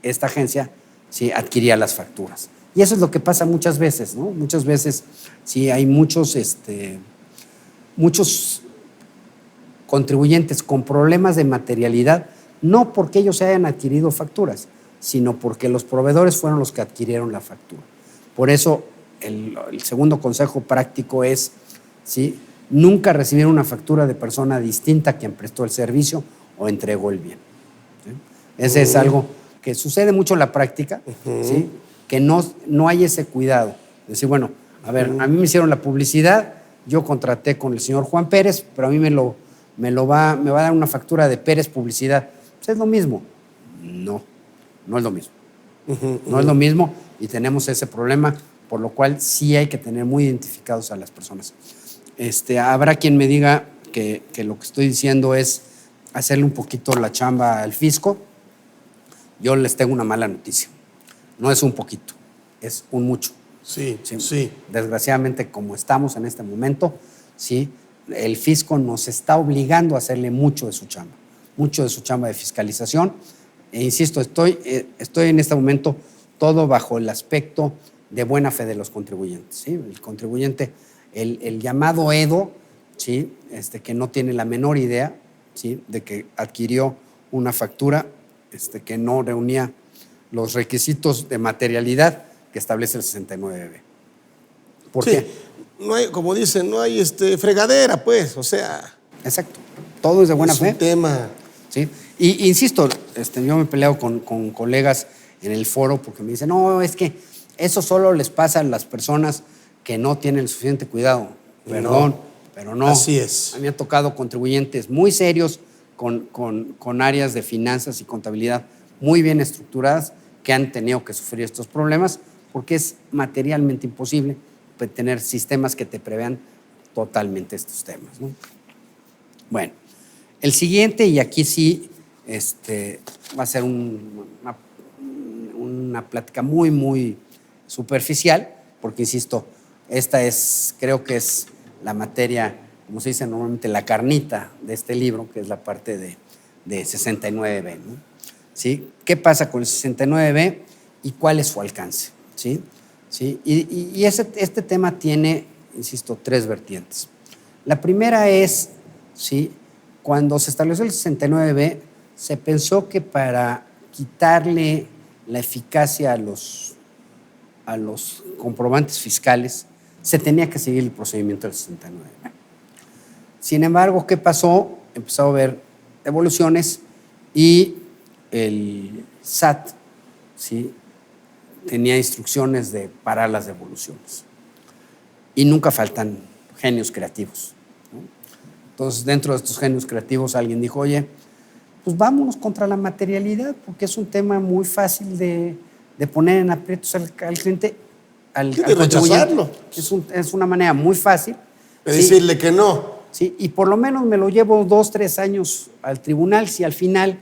esta agencia sí adquiría las facturas. Y eso es lo que pasa muchas veces, ¿no? Muchas veces sí hay muchos contribuyentes con problemas de materialidad, no porque ellos hayan adquirido facturas, sino porque los proveedores fueron los que adquirieron la factura. Por eso, el segundo consejo práctico es, ¿sí?, nunca recibir una factura de persona distinta a quien prestó el servicio o entregó el bien. ¿Sí? Ese es algo que sucede mucho en la práctica, ¿sí?, que no hay ese cuidado. Decir, bueno, a ver, a mí me hicieron la publicidad, yo contraté con el señor Juan Pérez, pero a mí me va a dar una factura de Pérez Publicidad. Pues es lo mismo. No es lo mismo. No es lo mismo, y tenemos ese problema, por lo cual sí hay que tener muy identificados a las personas. Habrá quien me diga que lo que estoy diciendo es hacerle un poquito la chamba al fisco. Yo les tengo una mala noticia. No es un poquito, es un mucho. Sí. Desgraciadamente, como estamos en este momento, sí, el fisco nos está obligando a hacerle mucho de su chamba de fiscalización. E insisto, estoy en este momento todo bajo el aspecto de buena fe de los contribuyentes. ¿Sí? El contribuyente, el llamado Edo, ¿sí?, que no tiene la menor idea, ¿sí?, de que adquirió una factura que no reunía los requisitos de materialidad que establece el 69B. ¿Por qué? No hay, como dicen, no hay fregadera, pues, o sea. Exacto. Todo es de buena fe. Es un tema. ¿Sí? Y insisto, yo me peleo con colegas en el foro porque me dicen, no, es que eso solo les pasa a las personas que no tienen el suficiente cuidado. Perdón, pero no. Así es. A mí me ha tocado contribuyentes muy serios con áreas de finanzas y contabilidad muy bien estructuradas que han tenido que sufrir estos problemas porque es materialmente imposible tener sistemas que te prevean totalmente estos temas, ¿no? Bueno, el siguiente, y aquí sí va a ser una plática muy, muy superficial, porque insisto, creo que es la materia, como se dice normalmente, la carnita de este libro, que es la parte de 69B, ¿no? ¿Sí? ¿Qué pasa con el 69B y cuál es su alcance? ¿Sí? ¿Sí? Y este tema tiene, insisto, 3 vertientes. La primera es, ¿sí?, cuando se estableció el 69B, se pensó que para quitarle la eficacia a los comprobantes fiscales se tenía que seguir el procedimiento del 69B. Sin embargo, ¿qué pasó? Empezó a haber evoluciones y el SAT, ¿sí?, tenía instrucciones de parar las devoluciones. Y nunca faltan genios creativos, ¿no? Entonces, dentro de estos genios creativos, alguien dijo, oye, pues vámonos contra la materialidad, porque es un tema muy fácil de poner en aprietos al cliente, al rechazarlo. Es una manera muy fácil De decirle que no. Sí, y por lo menos me lo llevo 2, 3 años al tribunal. Si al final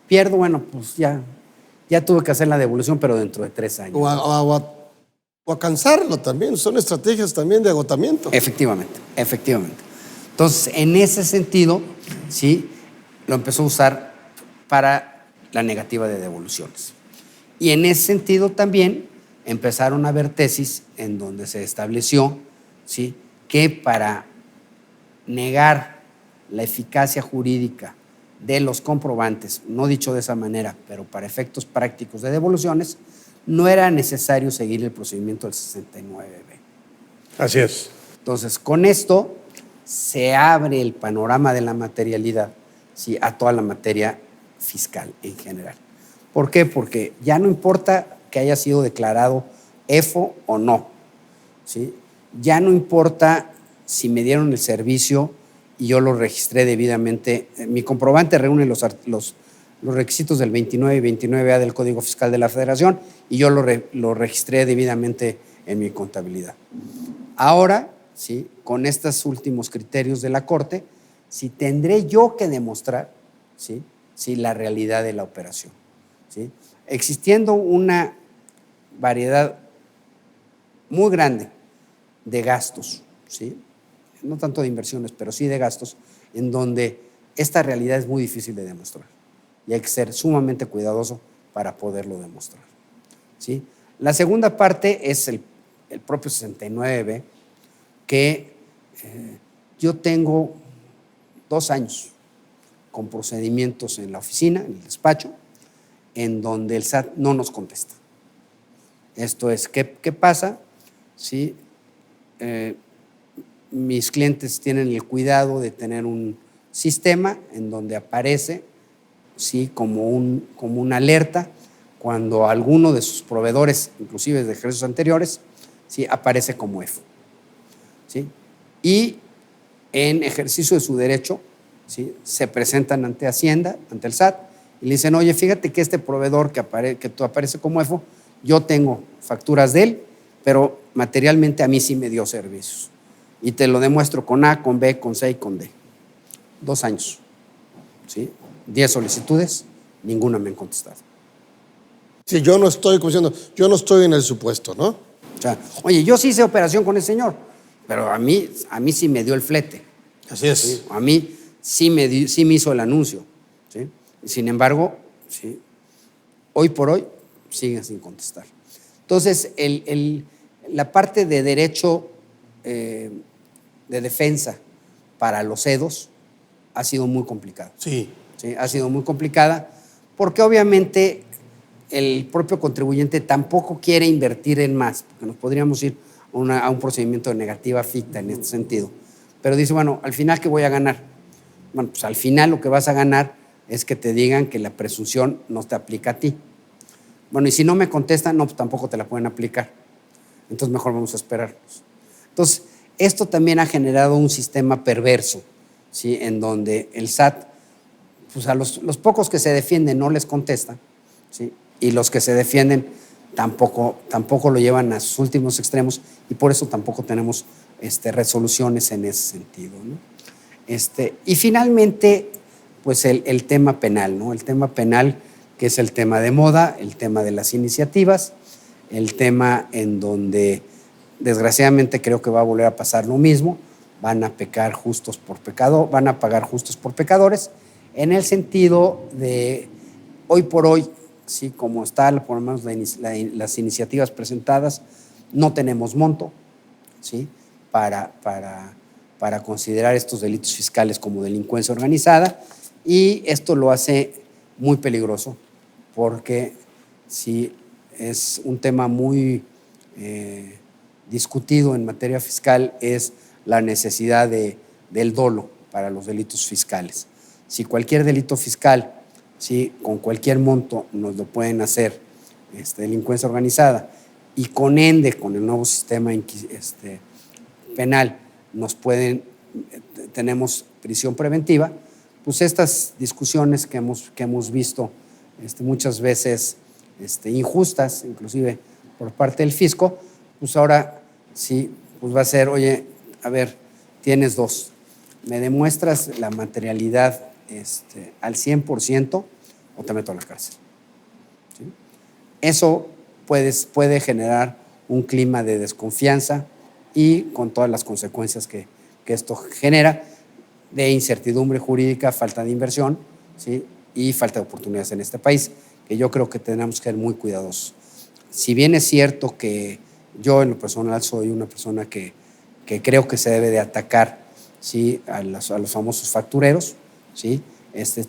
pierdo, bueno, pues ya tuve que hacer la devolución, pero dentro de 3 años. O a cansarlo también. Son estrategias también de agotamiento. Efectivamente. Entonces, en ese sentido, sí, lo empezó a usar para la negativa de devoluciones. Y en ese sentido también empezaron a haber tesis en donde se estableció, ¿sí?, que para negar la eficacia jurídica de los comprobantes, no dicho de esa manera, pero para efectos prácticos de devoluciones, no era necesario seguir el procedimiento del 69B. Así es. Entonces, con esto se abre el panorama de la materialidad, ¿sí?, a toda la materia fiscal en general. ¿Por qué? Porque ya no importa que haya sido declarado EFO o no, ¿sí? Ya no importa si me dieron el servicio y yo lo registré debidamente. Mi comprobante reúne los requisitos del 29 y 29A del Código Fiscal de la Federación y yo lo registré debidamente en mi contabilidad. Ahora, ¿sí?, con estos últimos criterios de la Corte, sí tendré yo que demostrar, ¿sí?, la realidad de la operación, ¿sí? Existiendo una variedad muy grande de gastos, ¿sí?, no tanto de inversiones, pero sí de gastos, en donde esta realidad es muy difícil de demostrar y hay que ser sumamente cuidadoso para poderlo demostrar, ¿sí? La segunda parte es el propio 69B, que yo tengo 2 años con procedimientos en la oficina, en el despacho, en donde el SAT no nos contesta. Esto es, ¿qué pasa? ¿Sí? Mis clientes tienen el cuidado de tener un sistema en donde aparece, ¿sí?, como una alerta cuando alguno de sus proveedores, inclusive de ejercicios anteriores, ¿sí?, aparece como EFO, ¿sí? Y en ejercicio de su derecho, ¿sí?, se presentan ante Hacienda, ante el SAT, y le dicen, oye, fíjate que este proveedor que tú aparece como EFO, yo tengo facturas de él, pero materialmente a mí sí me dio servicios. Y te lo demuestro con A, con B, con C y con D. 2 años, ¿sí? 10 solicitudes, ninguna me han contestado. Sí, yo no estoy, como diciendo, yo no estoy en el supuesto, ¿no? O sea, oye, yo sí hice operación con ese señor, pero a mí sí me dio el flete. Así es. ¿Sí? A mí sí me hizo el anuncio, ¿sí? Sin embargo, ¿sí?, hoy por hoy siguen sin contestar. Entonces, la parte de derecho de defensa para los EDOs ha sido muy complicada. Sí. ¿Sí? Ha sido muy complicada porque obviamente el propio contribuyente tampoco quiere invertir en más, porque nos podríamos ir a un procedimiento de negativa ficta en este sentido. Pero dice, bueno, al final, ¿qué voy a ganar? Bueno, pues al final lo que vas a ganar es que te digan que la presunción no te aplica a ti. Bueno, y si no me contestan, no, pues tampoco te la pueden aplicar. Entonces mejor vamos a esperarnos. Entonces, esto también ha generado un sistema perverso, ¿sí?, en donde el SAT, pues a los pocos que se defienden no les contesta, ¿sí?, y los que se defienden tampoco lo llevan a sus últimos extremos y por eso tampoco tenemos resoluciones en ese sentido, ¿no? Y finalmente, pues el tema penal, ¿no? El tema penal, que es el tema de moda, el tema de las iniciativas, el tema en donde desgraciadamente creo que va a volver a pasar lo mismo, van a pagar justos por pecadores, en el sentido de hoy por hoy, sí, como está por lo menos las iniciativas presentadas, no tenemos monto, ¿sí?, para considerar estos delitos fiscales como delincuencia organizada, y esto lo hace muy peligroso porque sí es un tema muy discutido en materia fiscal, es la necesidad del dolo para los delitos fiscales. Si cualquier delito fiscal, ¿sí?, con cualquier monto nos lo pueden hacer delincuencia organizada, y con ende, con el nuevo sistema penal, tenemos prisión preventiva, pues estas discusiones que hemos visto muchas veces injustas, inclusive por parte del fisco, pues ahora sí, pues va a ser, oye, a ver, tienes 2, me demuestras la materialidad al 100% o te meto a la cárcel, ¿sí? Eso puede generar un clima de desconfianza y con todas las consecuencias que esto genera, de incertidumbre jurídica, falta de inversión, ¿sí?, y falta de oportunidades en este país, que yo creo que tenemos que ser muy cuidadosos. Si bien es cierto que yo en lo personal soy una persona que creo que se debe de atacar, ¿sí?, a los famosos factureros, ¿sí?,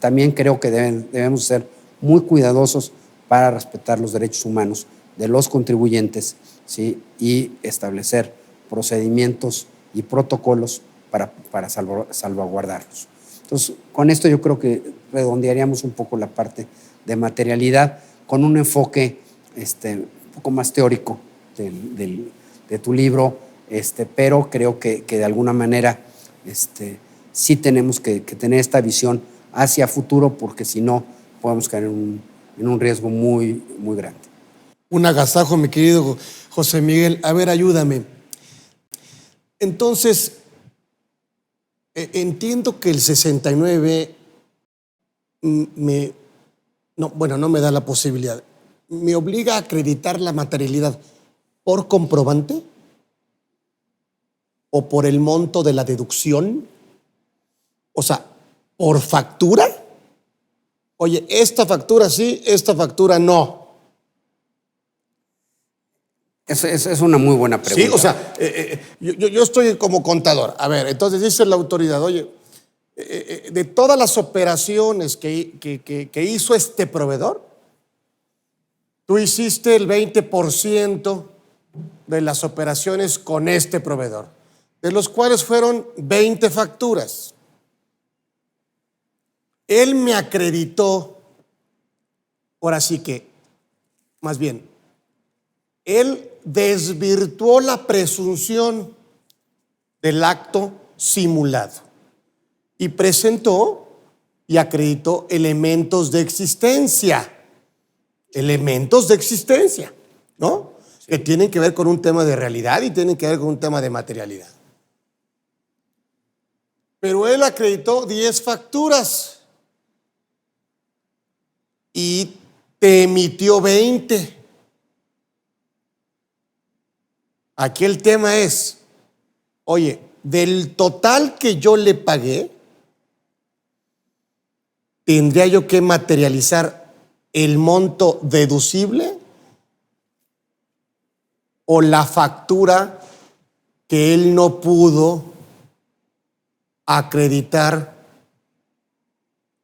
también creo que debemos ser muy cuidadosos para respetar los derechos humanos de los contribuyentes, ¿sí?, y establecer procedimientos y protocolos para salvaguardarlos. Entonces, con esto yo creo que redondearíamos un poco la parte de materialidad con un enfoque un poco más teórico de tu libro, pero creo que de alguna manera sí tenemos que tener esta visión hacia futuro, porque si no, podemos caer en un riesgo muy, muy grande. Un agasajo, mi querido José Miguel. A ver, ayúdame. Entonces, entiendo que el 69 no me da la posibilidad. ¿Me obliga a acreditar la materialidad por comprobante o por el monto de la deducción? O sea, ¿por factura? Oye, esta factura sí, esta factura no. Es una muy buena pregunta. Sí, o sea, yo estoy como contador. A ver, entonces dice la autoridad, oye, de todas las operaciones que hizo este proveedor, tú hiciste el 20% de las operaciones con este proveedor, de los cuales fueron 20 facturas. Él me acreditó, ahora sí que, más bien, él desvirtuó la presunción del acto simulado y presentó y acreditó elementos de existencia, ¿no? Sí. Que tienen que ver con un tema de realidad y tienen que ver con un tema de materialidad. Pero él acreditó 10 facturas y te emitió 20. Aquí el tema es, oye, del total que yo le pagué, ¿tendría yo que materializar el monto deducible o la factura que él no pudo acreditar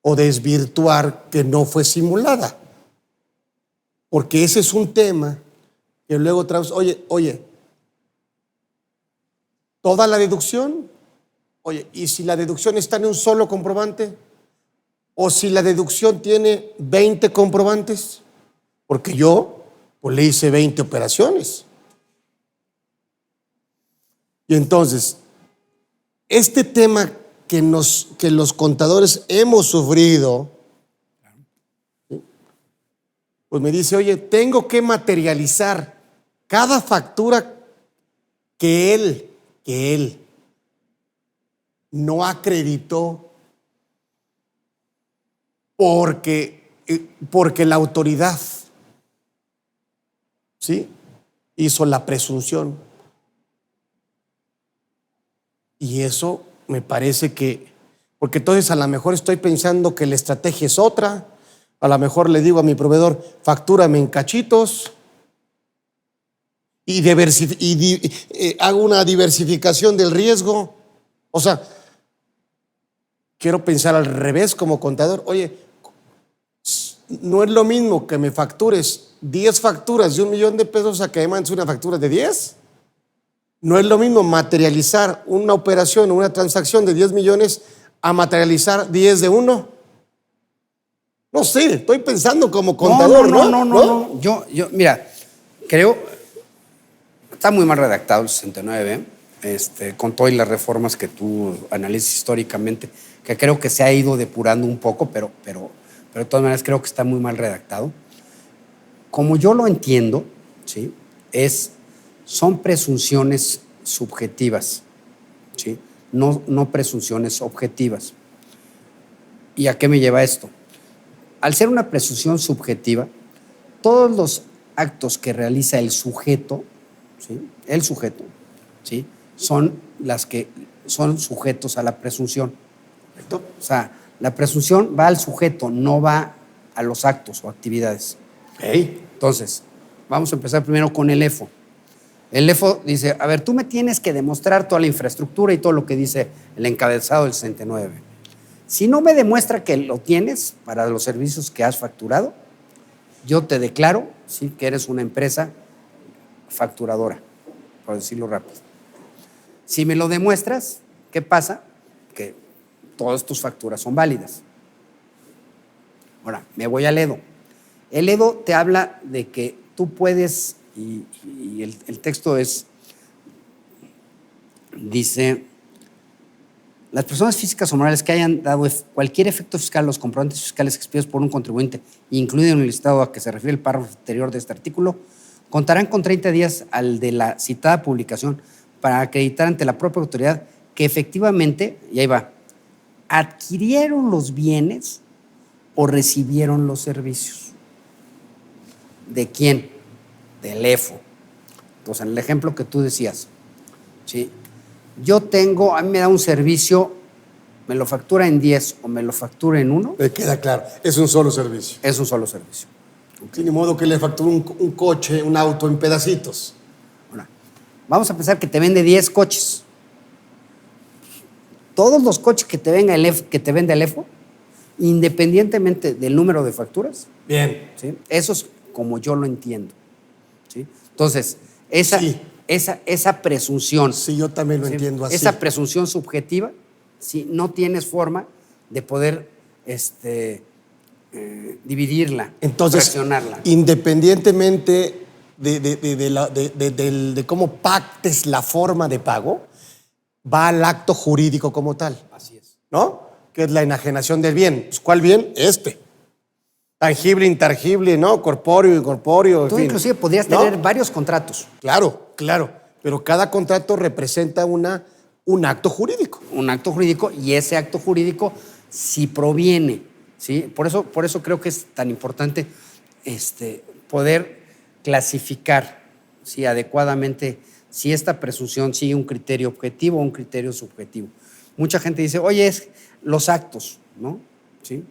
o desvirtuar que no fue simulada? Porque ese es un tema que luego traes, oye, toda la deducción, oye, ¿y si la deducción está en un solo comprobante? ¿O si la deducción tiene 20 comprobantes? Porque yo pues, le hice 20 operaciones. Y entonces, este tema que los contadores hemos sufrido, ¿sí? Pues me dice, oye, tengo que materializar cada factura que él no acreditó porque la autoridad, ¿sí?, hizo la presunción. Y eso me parece que, porque entonces a lo mejor estoy pensando que la estrategia es otra, a lo mejor le digo a mi proveedor, factúrame en cachitos y hago una diversificación del riesgo. O sea, quiero pensar al revés como contador. Oye, no es lo mismo que me factures 10 facturas de $1,000,000 a que me mandes una factura de 10. No es lo mismo materializar una operación o una transacción de 10 millones a materializar 10 de uno. No sé, estoy pensando como contador, ¿no? Yo, mira, creo, está muy mal redactado el 69, con todas las reformas que tú analizas históricamente, que creo que se ha ido depurando un poco, pero de todas maneras creo que está muy mal redactado. Como yo lo entiendo, ¿sí?, son presunciones subjetivas, ¿sí?, no presunciones objetivas. ¿Y a qué me lleva esto? Al ser una presunción subjetiva, todos los actos que realiza el sujeto, ¿sí?, ¿sí?, son las que son sujetos a la presunción. ¿Correcto? O sea, la presunción va al sujeto, no va a los actos o actividades. Okay. Entonces, vamos a empezar primero con el EFO. El EFO dice, a ver, tú me tienes que demostrar toda la infraestructura y todo lo que dice el encabezado del 69. Si no me demuestra que lo tienes para los servicios que has facturado, yo te declaro, ¿sí?, que eres una empresa facturadora, por decirlo rápido. Si me lo demuestras, ¿qué pasa? Que todas tus facturas son válidas. Ahora, me voy al EDO. El EDO te habla de que tú puedes, y el texto dice, las personas físicas o morales que hayan dado cualquier efecto fiscal a los comprobantes fiscales expedidos por un contribuyente, incluido en el listado a que se refiere el párrafo anterior de este artículo, contarán con 30 días al de la citada publicación para acreditar ante la propia autoridad que efectivamente, y ahí va, adquirieron los bienes o recibieron los servicios. ¿De quién? Del EFO. Entonces, en el ejemplo que tú decías, ¿sí? A mí me da un servicio, me lo factura en 10 o me lo factura en 1. Me queda claro, es un solo servicio. Es un solo servicio. Sin ni modo que le facture un coche, un auto en pedacitos. Ahora, vamos a pensar que te vende 10 coches. Todos los coches que te vende el EFO, independientemente del número de facturas. Bien. ¿Sí? Eso es como yo lo entiendo. ¿Sí? Entonces, esa presunción. Sí, yo también lo entiendo así. Esa presunción subjetiva, ¿sí? No tienes forma de poder dividirla, entonces, fraccionarla. Independientemente de cómo pactes la forma de pago, va al acto jurídico como tal. Así es. ¿No? Que es la enajenación del bien. Pues, ¿cuál bien? Tangible, intangible, ¿no? Corpóreo, incorpóreo. Tú inclusive podrías tener varios contratos. Claro. Pero cada contrato representa un acto jurídico. Un acto jurídico, y ese acto jurídico, si proviene, ¿sí? Por eso creo que es tan importante poder clasificar, ¿sí? Adecuadamente si esta presunción sigue un criterio objetivo o un criterio subjetivo. Mucha gente dice, oye, es los actos, ¿no? ¿Sí?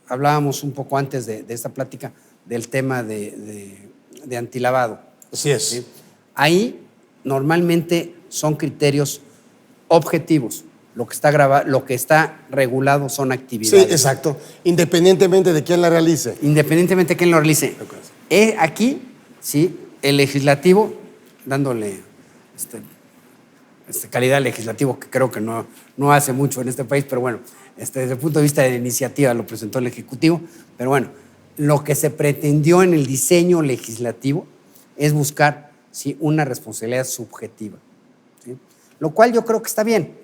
Hablábamos un poco antes de esta plática del tema de antilavado. Así es. ¿Sí? Ahí normalmente son criterios objetivos. Lo que está regulado son actividades. Sí, exacto. Independientemente de quién la realice. Independientemente de quién lo realice. Aquí, sí, el legislativo, dándole calidad al legislativo, que creo que no hace mucho en este país, pero bueno, desde el punto de vista de la iniciativa lo presentó el Ejecutivo, pero bueno, lo que se pretendió en el diseño legislativo es buscar, ¿sí?, una responsabilidad subjetiva, ¿sí? Lo cual yo creo que está bien.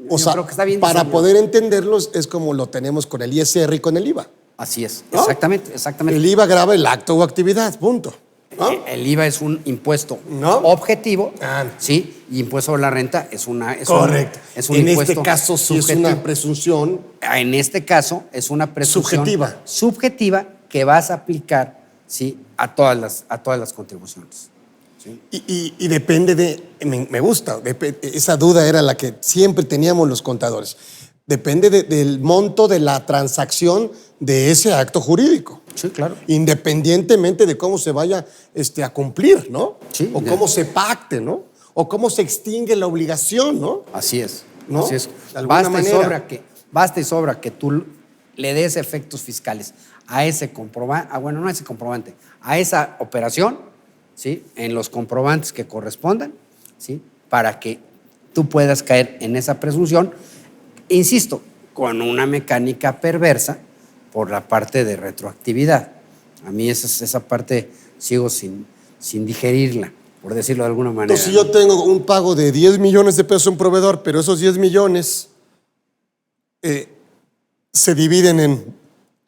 Creo que está bien para diseñado. Poder entenderlos es como lo tenemos con el ISR y con el IVA. Así es, ¿no? Exactamente. El IVA grava el acto o actividad, punto. ¿No? El IVA es un impuesto objetivo, ¿sí? Y impuesto sobre la renta es correcto. Es un en impuesto este caso sí subjetivo. Es una presunción. En este caso es una presunción subjetiva que vas a aplicar, ¿sí?, a todas las contribuciones. ¿Sí? Y depende me gusta, esa duda era la que siempre teníamos los contadores. Depende del monto de la transacción de ese acto jurídico. Sí, claro. Independientemente de cómo se vaya a cumplir, ¿no? Sí. O cómo se pacte, ¿no? O cómo se extingue la obligación, ¿no? Así es. ¿No? Así es. De alguna manera. Basta y sobra que tú le des efectos fiscales a ese comprobante, no a ese comprobante, a esa operación, ¿sí?, en los comprobantes que correspondan, ¿sí?, para que tú puedas caer en esa presunción, insisto, con una mecánica perversa por la parte de retroactividad. A mí esa parte sigo sin digerirla, por decirlo de alguna manera. Entonces, si yo tengo un pago de 10 millones de pesos a un proveedor, pero esos 10 millones se dividen en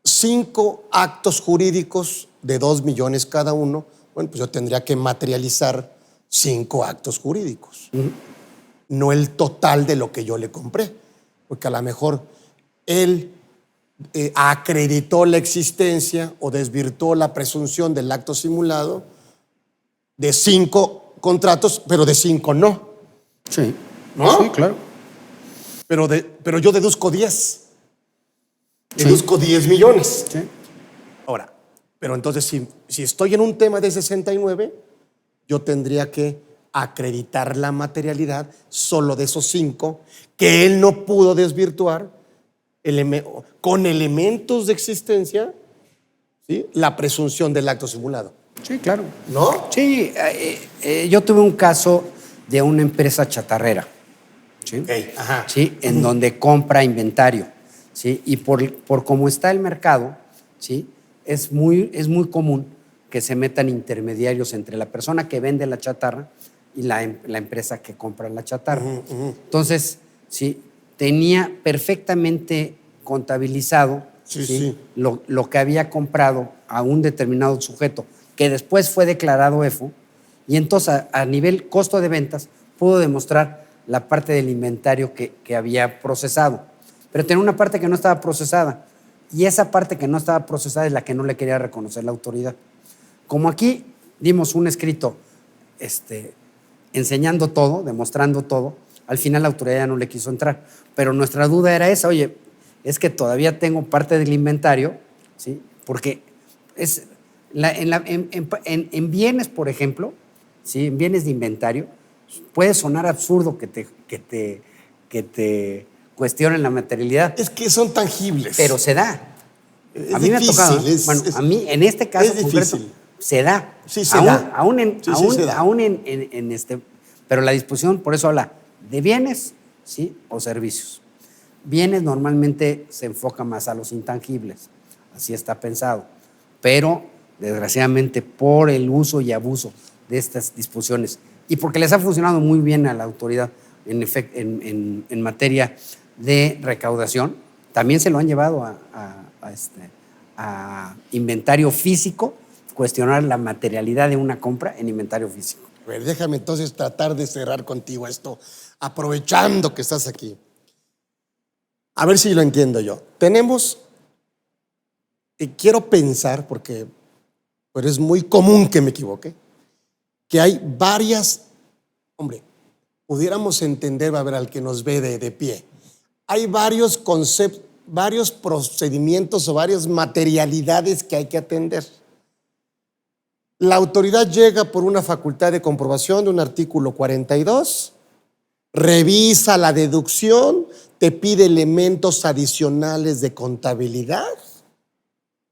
5 actos jurídicos de 2 millones cada uno, bueno, pues yo tendría que materializar 5 actos jurídicos, no el total de lo que yo le compré, porque a lo mejor él acreditó la existencia o desvirtuó la presunción del acto simulado de 5 contratos, pero de 5 no. Sí. ¿No? Sí, claro. Pero yo deduzco 10. Deduzco 10 millones. Sí. Ahora, pero entonces si estoy en un tema de 69, yo tendría que acreditar la materialidad solo de esos 5 que él no pudo desvirtuar con elementos de existencia, ¿sí?, la presunción del acto simulado. Sí, claro. ¿No? Sí, yo tuve un caso de una empresa chatarrera, ¿sí? Okay. Ajá. ¿Sí? En donde compra inventario, ¿sí? Y por cómo está el mercado, ¿sí?, es muy común que se metan intermediarios entre la persona que vende la chatarra y la empresa que compra la chatarra. Entonces, ¿sí?, tenía perfectamente contabilizado Sí. Lo que había comprado a un determinado sujeto, que después fue declarado EFO, y entonces a nivel costo de ventas pudo demostrar la parte del inventario que había procesado. Pero tenía una parte que no estaba procesada, y esa parte que no estaba procesada es la que no le quería reconocer la autoridad. Como aquí dimos un escrito enseñando todo, demostrando todo, al final la autoridad ya no le quiso entrar. Pero nuestra duda era esa, oye, es que todavía tengo parte del inventario, ¿sí? Porque en bienes, por ejemplo, ¿sí? En bienes de inventario, puede sonar absurdo que te cuestionen la materialidad. Es que son tangibles. Pero se da. Es a mí difícil, me ha tocado. A mí, en este caso concreto, se da. Sí, se da. Pero la disposición, por eso habla de bienes, ¿sí? O servicios. Bienes normalmente se enfoca más a los intangibles, así está pensado, pero desgraciadamente por el uso y abuso de estas disposiciones y porque les ha funcionado muy bien a la autoridad en materia de recaudación, también se lo han llevado a inventario físico, cuestionar la materialidad de una compra en inventario físico. A ver, déjame entonces tratar de cerrar contigo esto, aprovechando que estás aquí. A ver si lo entiendo yo. Tenemos, y quiero pensar, pero es muy común que me equivoque, que hay varias, pudiéramos entender, a ver, al que nos ve de pie, hay varios conceptos, varios procedimientos o varias materialidades que hay que atender. La autoridad llega por una facultad de comprobación de un artículo 42, revisa la deducción, te pide elementos adicionales de contabilidad,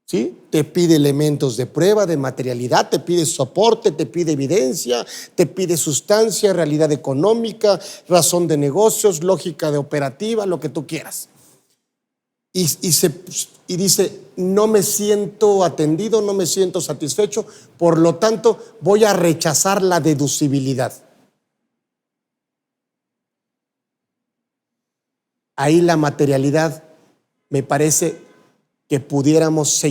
¿sí? Te pide elementos de prueba, de materialidad, te pide soporte, te pide evidencia, te pide sustancia, realidad económica, razón de negocios, lógica de operativa, lo que tú quieras. Y dice, no me siento atendido, no me siento satisfecho, por lo tanto voy a rechazar la deducibilidad. Ahí la materialidad, me parece que pudiéramos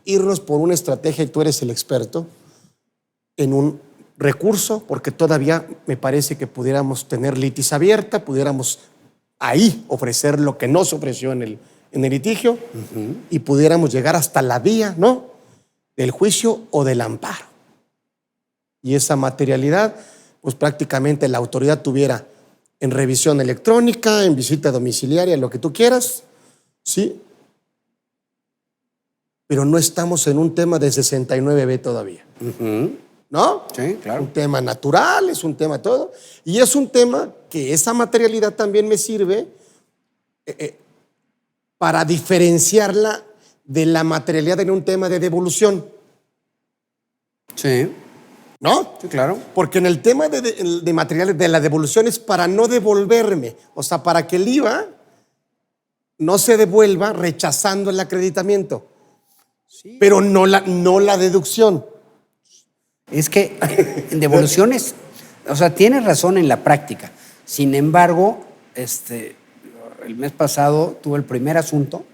irnos por una estrategia, y tú eres el experto, en un recurso, porque todavía me parece que pudiéramos tener litis abierta, pudiéramos ahí ofrecer lo que no se ofreció en el litigio, y pudiéramos llegar hasta la vía, ¿no?, del juicio o del amparo. Y esa materialidad, pues prácticamente la autoridad tuviera en revisión electrónica, en visita domiciliaria, lo que tú quieras, ¿sí? Pero no estamos en un tema de 69B todavía, ¿no? Sí, claro. Un tema natural, es un tema todo, y es un tema que esa materialidad también me sirve para diferenciarla de la materialidad en un tema de devolución. Sí. ¿No? Sí, claro. Porque en el tema de materiales de la devolución es para no devolverme, o sea, para que el IVA no se devuelva rechazando el acreditamiento, sí, pero no la deducción. Es que en devoluciones, o sea, tienes razón en la práctica. Sin embargo, el mes pasado tuve el primer asunto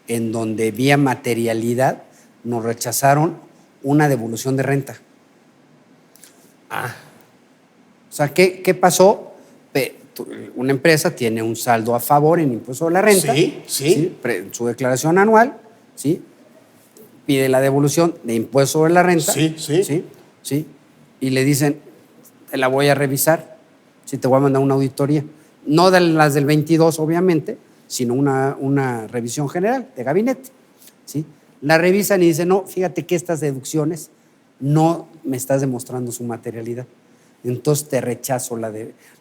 en donde vía materialidad nos rechazaron una devolución de renta. O sea, ¿qué pasó? Una empresa tiene un saldo a favor en impuesto de la renta, ¿sí? En su declaración anual, ¿sí? Pide la devolución de impuesto sobre la renta, ¿sí? Y le dicen, te la voy a revisar, ¿sí? Te voy a mandar una auditoría. No de las del 22, obviamente, sino una revisión general de gabinete, ¿sí? La revisan y dicen, no, fíjate que estas deducciones no me estás demostrando su materialidad. Entonces te rechazo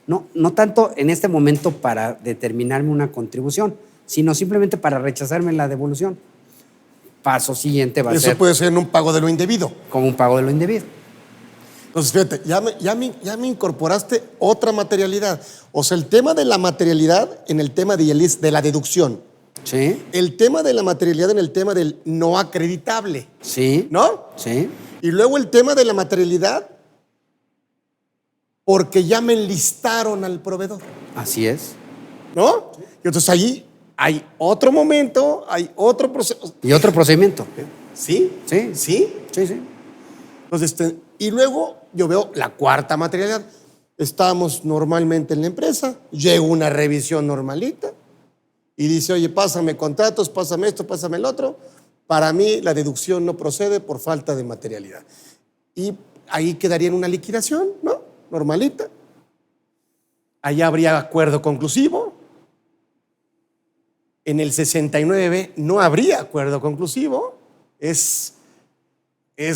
no tanto en este momento para determinarme una contribución, sino simplemente para rechazarme la devolución. Paso siguiente va a ser... Eso puede ser en un pago de lo indebido. Como un pago de lo indebido. Entonces, fíjate, ya me incorporaste otra materialidad. O sea, el tema de la materialidad en el tema de la deducción. Sí. El tema de la materialidad en el tema del no acreditable. Sí. ¿No? Sí. Y luego el tema de la materialidad porque ya me enlistaron al proveedor, Así es. ¿no? Y entonces allí hay otro momento, hay otro proceso. Y otro procedimiento. ¿Sí? Sí. ¿Sí? Sí, sí. Entonces, y luego yo veo la cuarta materialidad. Estamos normalmente en la empresa, llega una revisión normalita y dice, oye, pásame contratos, pásame esto, pásame el otro. Para mí la deducción no procede por falta de materialidad. Y ahí quedaría en una liquidación, ¿no? Normalita. Allá habría acuerdo conclusivo. En el 69B no habría acuerdo conclusivo. Es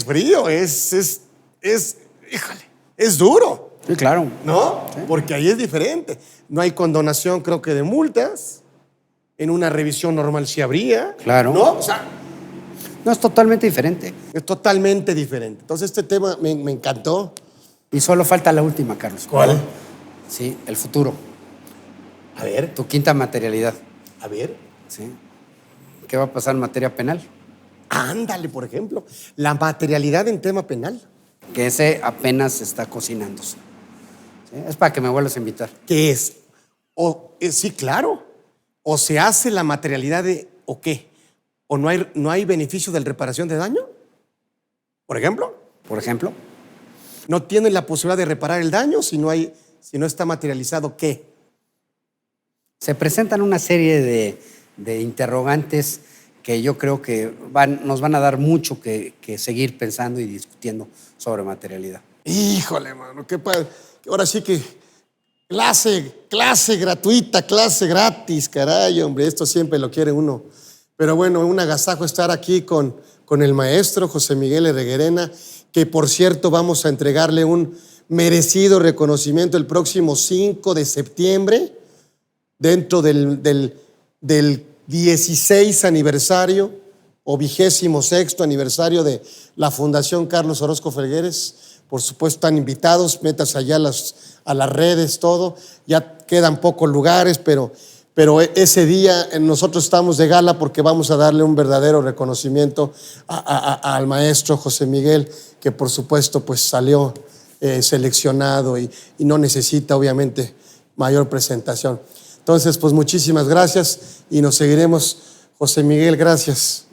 frío, híjole, es duro, Sí, claro. ¿no? Sí. Porque ahí es diferente. No hay condonación, creo que de multas. En una revisión normal sí habría. Claro. ¿No? O sea, No, es totalmente diferente. es totalmente diferente. Entonces este tema me encantó. Y solo falta la última, Carlos. ¿Cuál? Sí, el futuro. A ver, Tu quinta materialidad. a ver. Sí. ¿Qué va a pasar en materia penal? Ándale, por ejemplo. La materialidad en tema penal. Que ese apenas está cocinándose. ¿Sí? Es para que me vuelvas a invitar. ¿Qué es? Sí, claro. O se hace la materialidad de, ¿o qué? ¿O no hay beneficio de reparación de daño? Por ejemplo. Por ejemplo, No tienen la posibilidad de reparar el daño si no está materializado, ¿qué? se presentan una serie de interrogantes que yo creo que nos van a dar mucho que seguir pensando y discutiendo sobre materialidad. Híjole, mano, qué padre. Ahora sí que clase gratuita, clase gratis, caray, hombre, esto siempre lo quiere uno. Pero bueno, un agasajo estar aquí con el maestro José Miguel Herreguerena, que por cierto vamos a entregarle un merecido reconocimiento el próximo 5 de septiembre, dentro del 16 aniversario o 26º aniversario de la Fundación Carlos Orozco Felgueres. Por supuesto, están invitados, métanse allá a las redes, todo. Ya quedan pocos lugares, pero ese día nosotros estamos de gala porque vamos a darle un verdadero reconocimiento al maestro José Miguel, que por supuesto pues salió seleccionado y no necesita obviamente mayor presentación. Entonces, pues muchísimas gracias y nos seguiremos. José Miguel, gracias.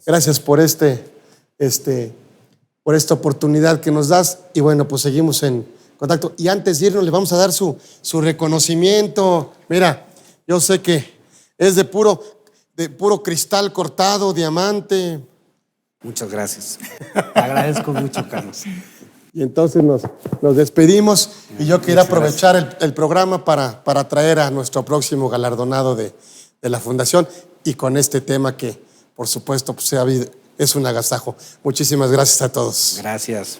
Gracias por por esta oportunidad que nos das y bueno, pues seguimos en contacto. Y antes de irnos le vamos a dar su reconocimiento. Mira, yo sé que es de puro cristal cortado, diamante. Muchas gracias. Te agradezco mucho, Carlos. Y entonces nos despedimos y yo quería aprovechar el programa para traer a nuestro próximo galardonado de la Fundación y con este tema que, por supuesto, pues, es un agasajo. Muchísimas gracias a todos. Gracias.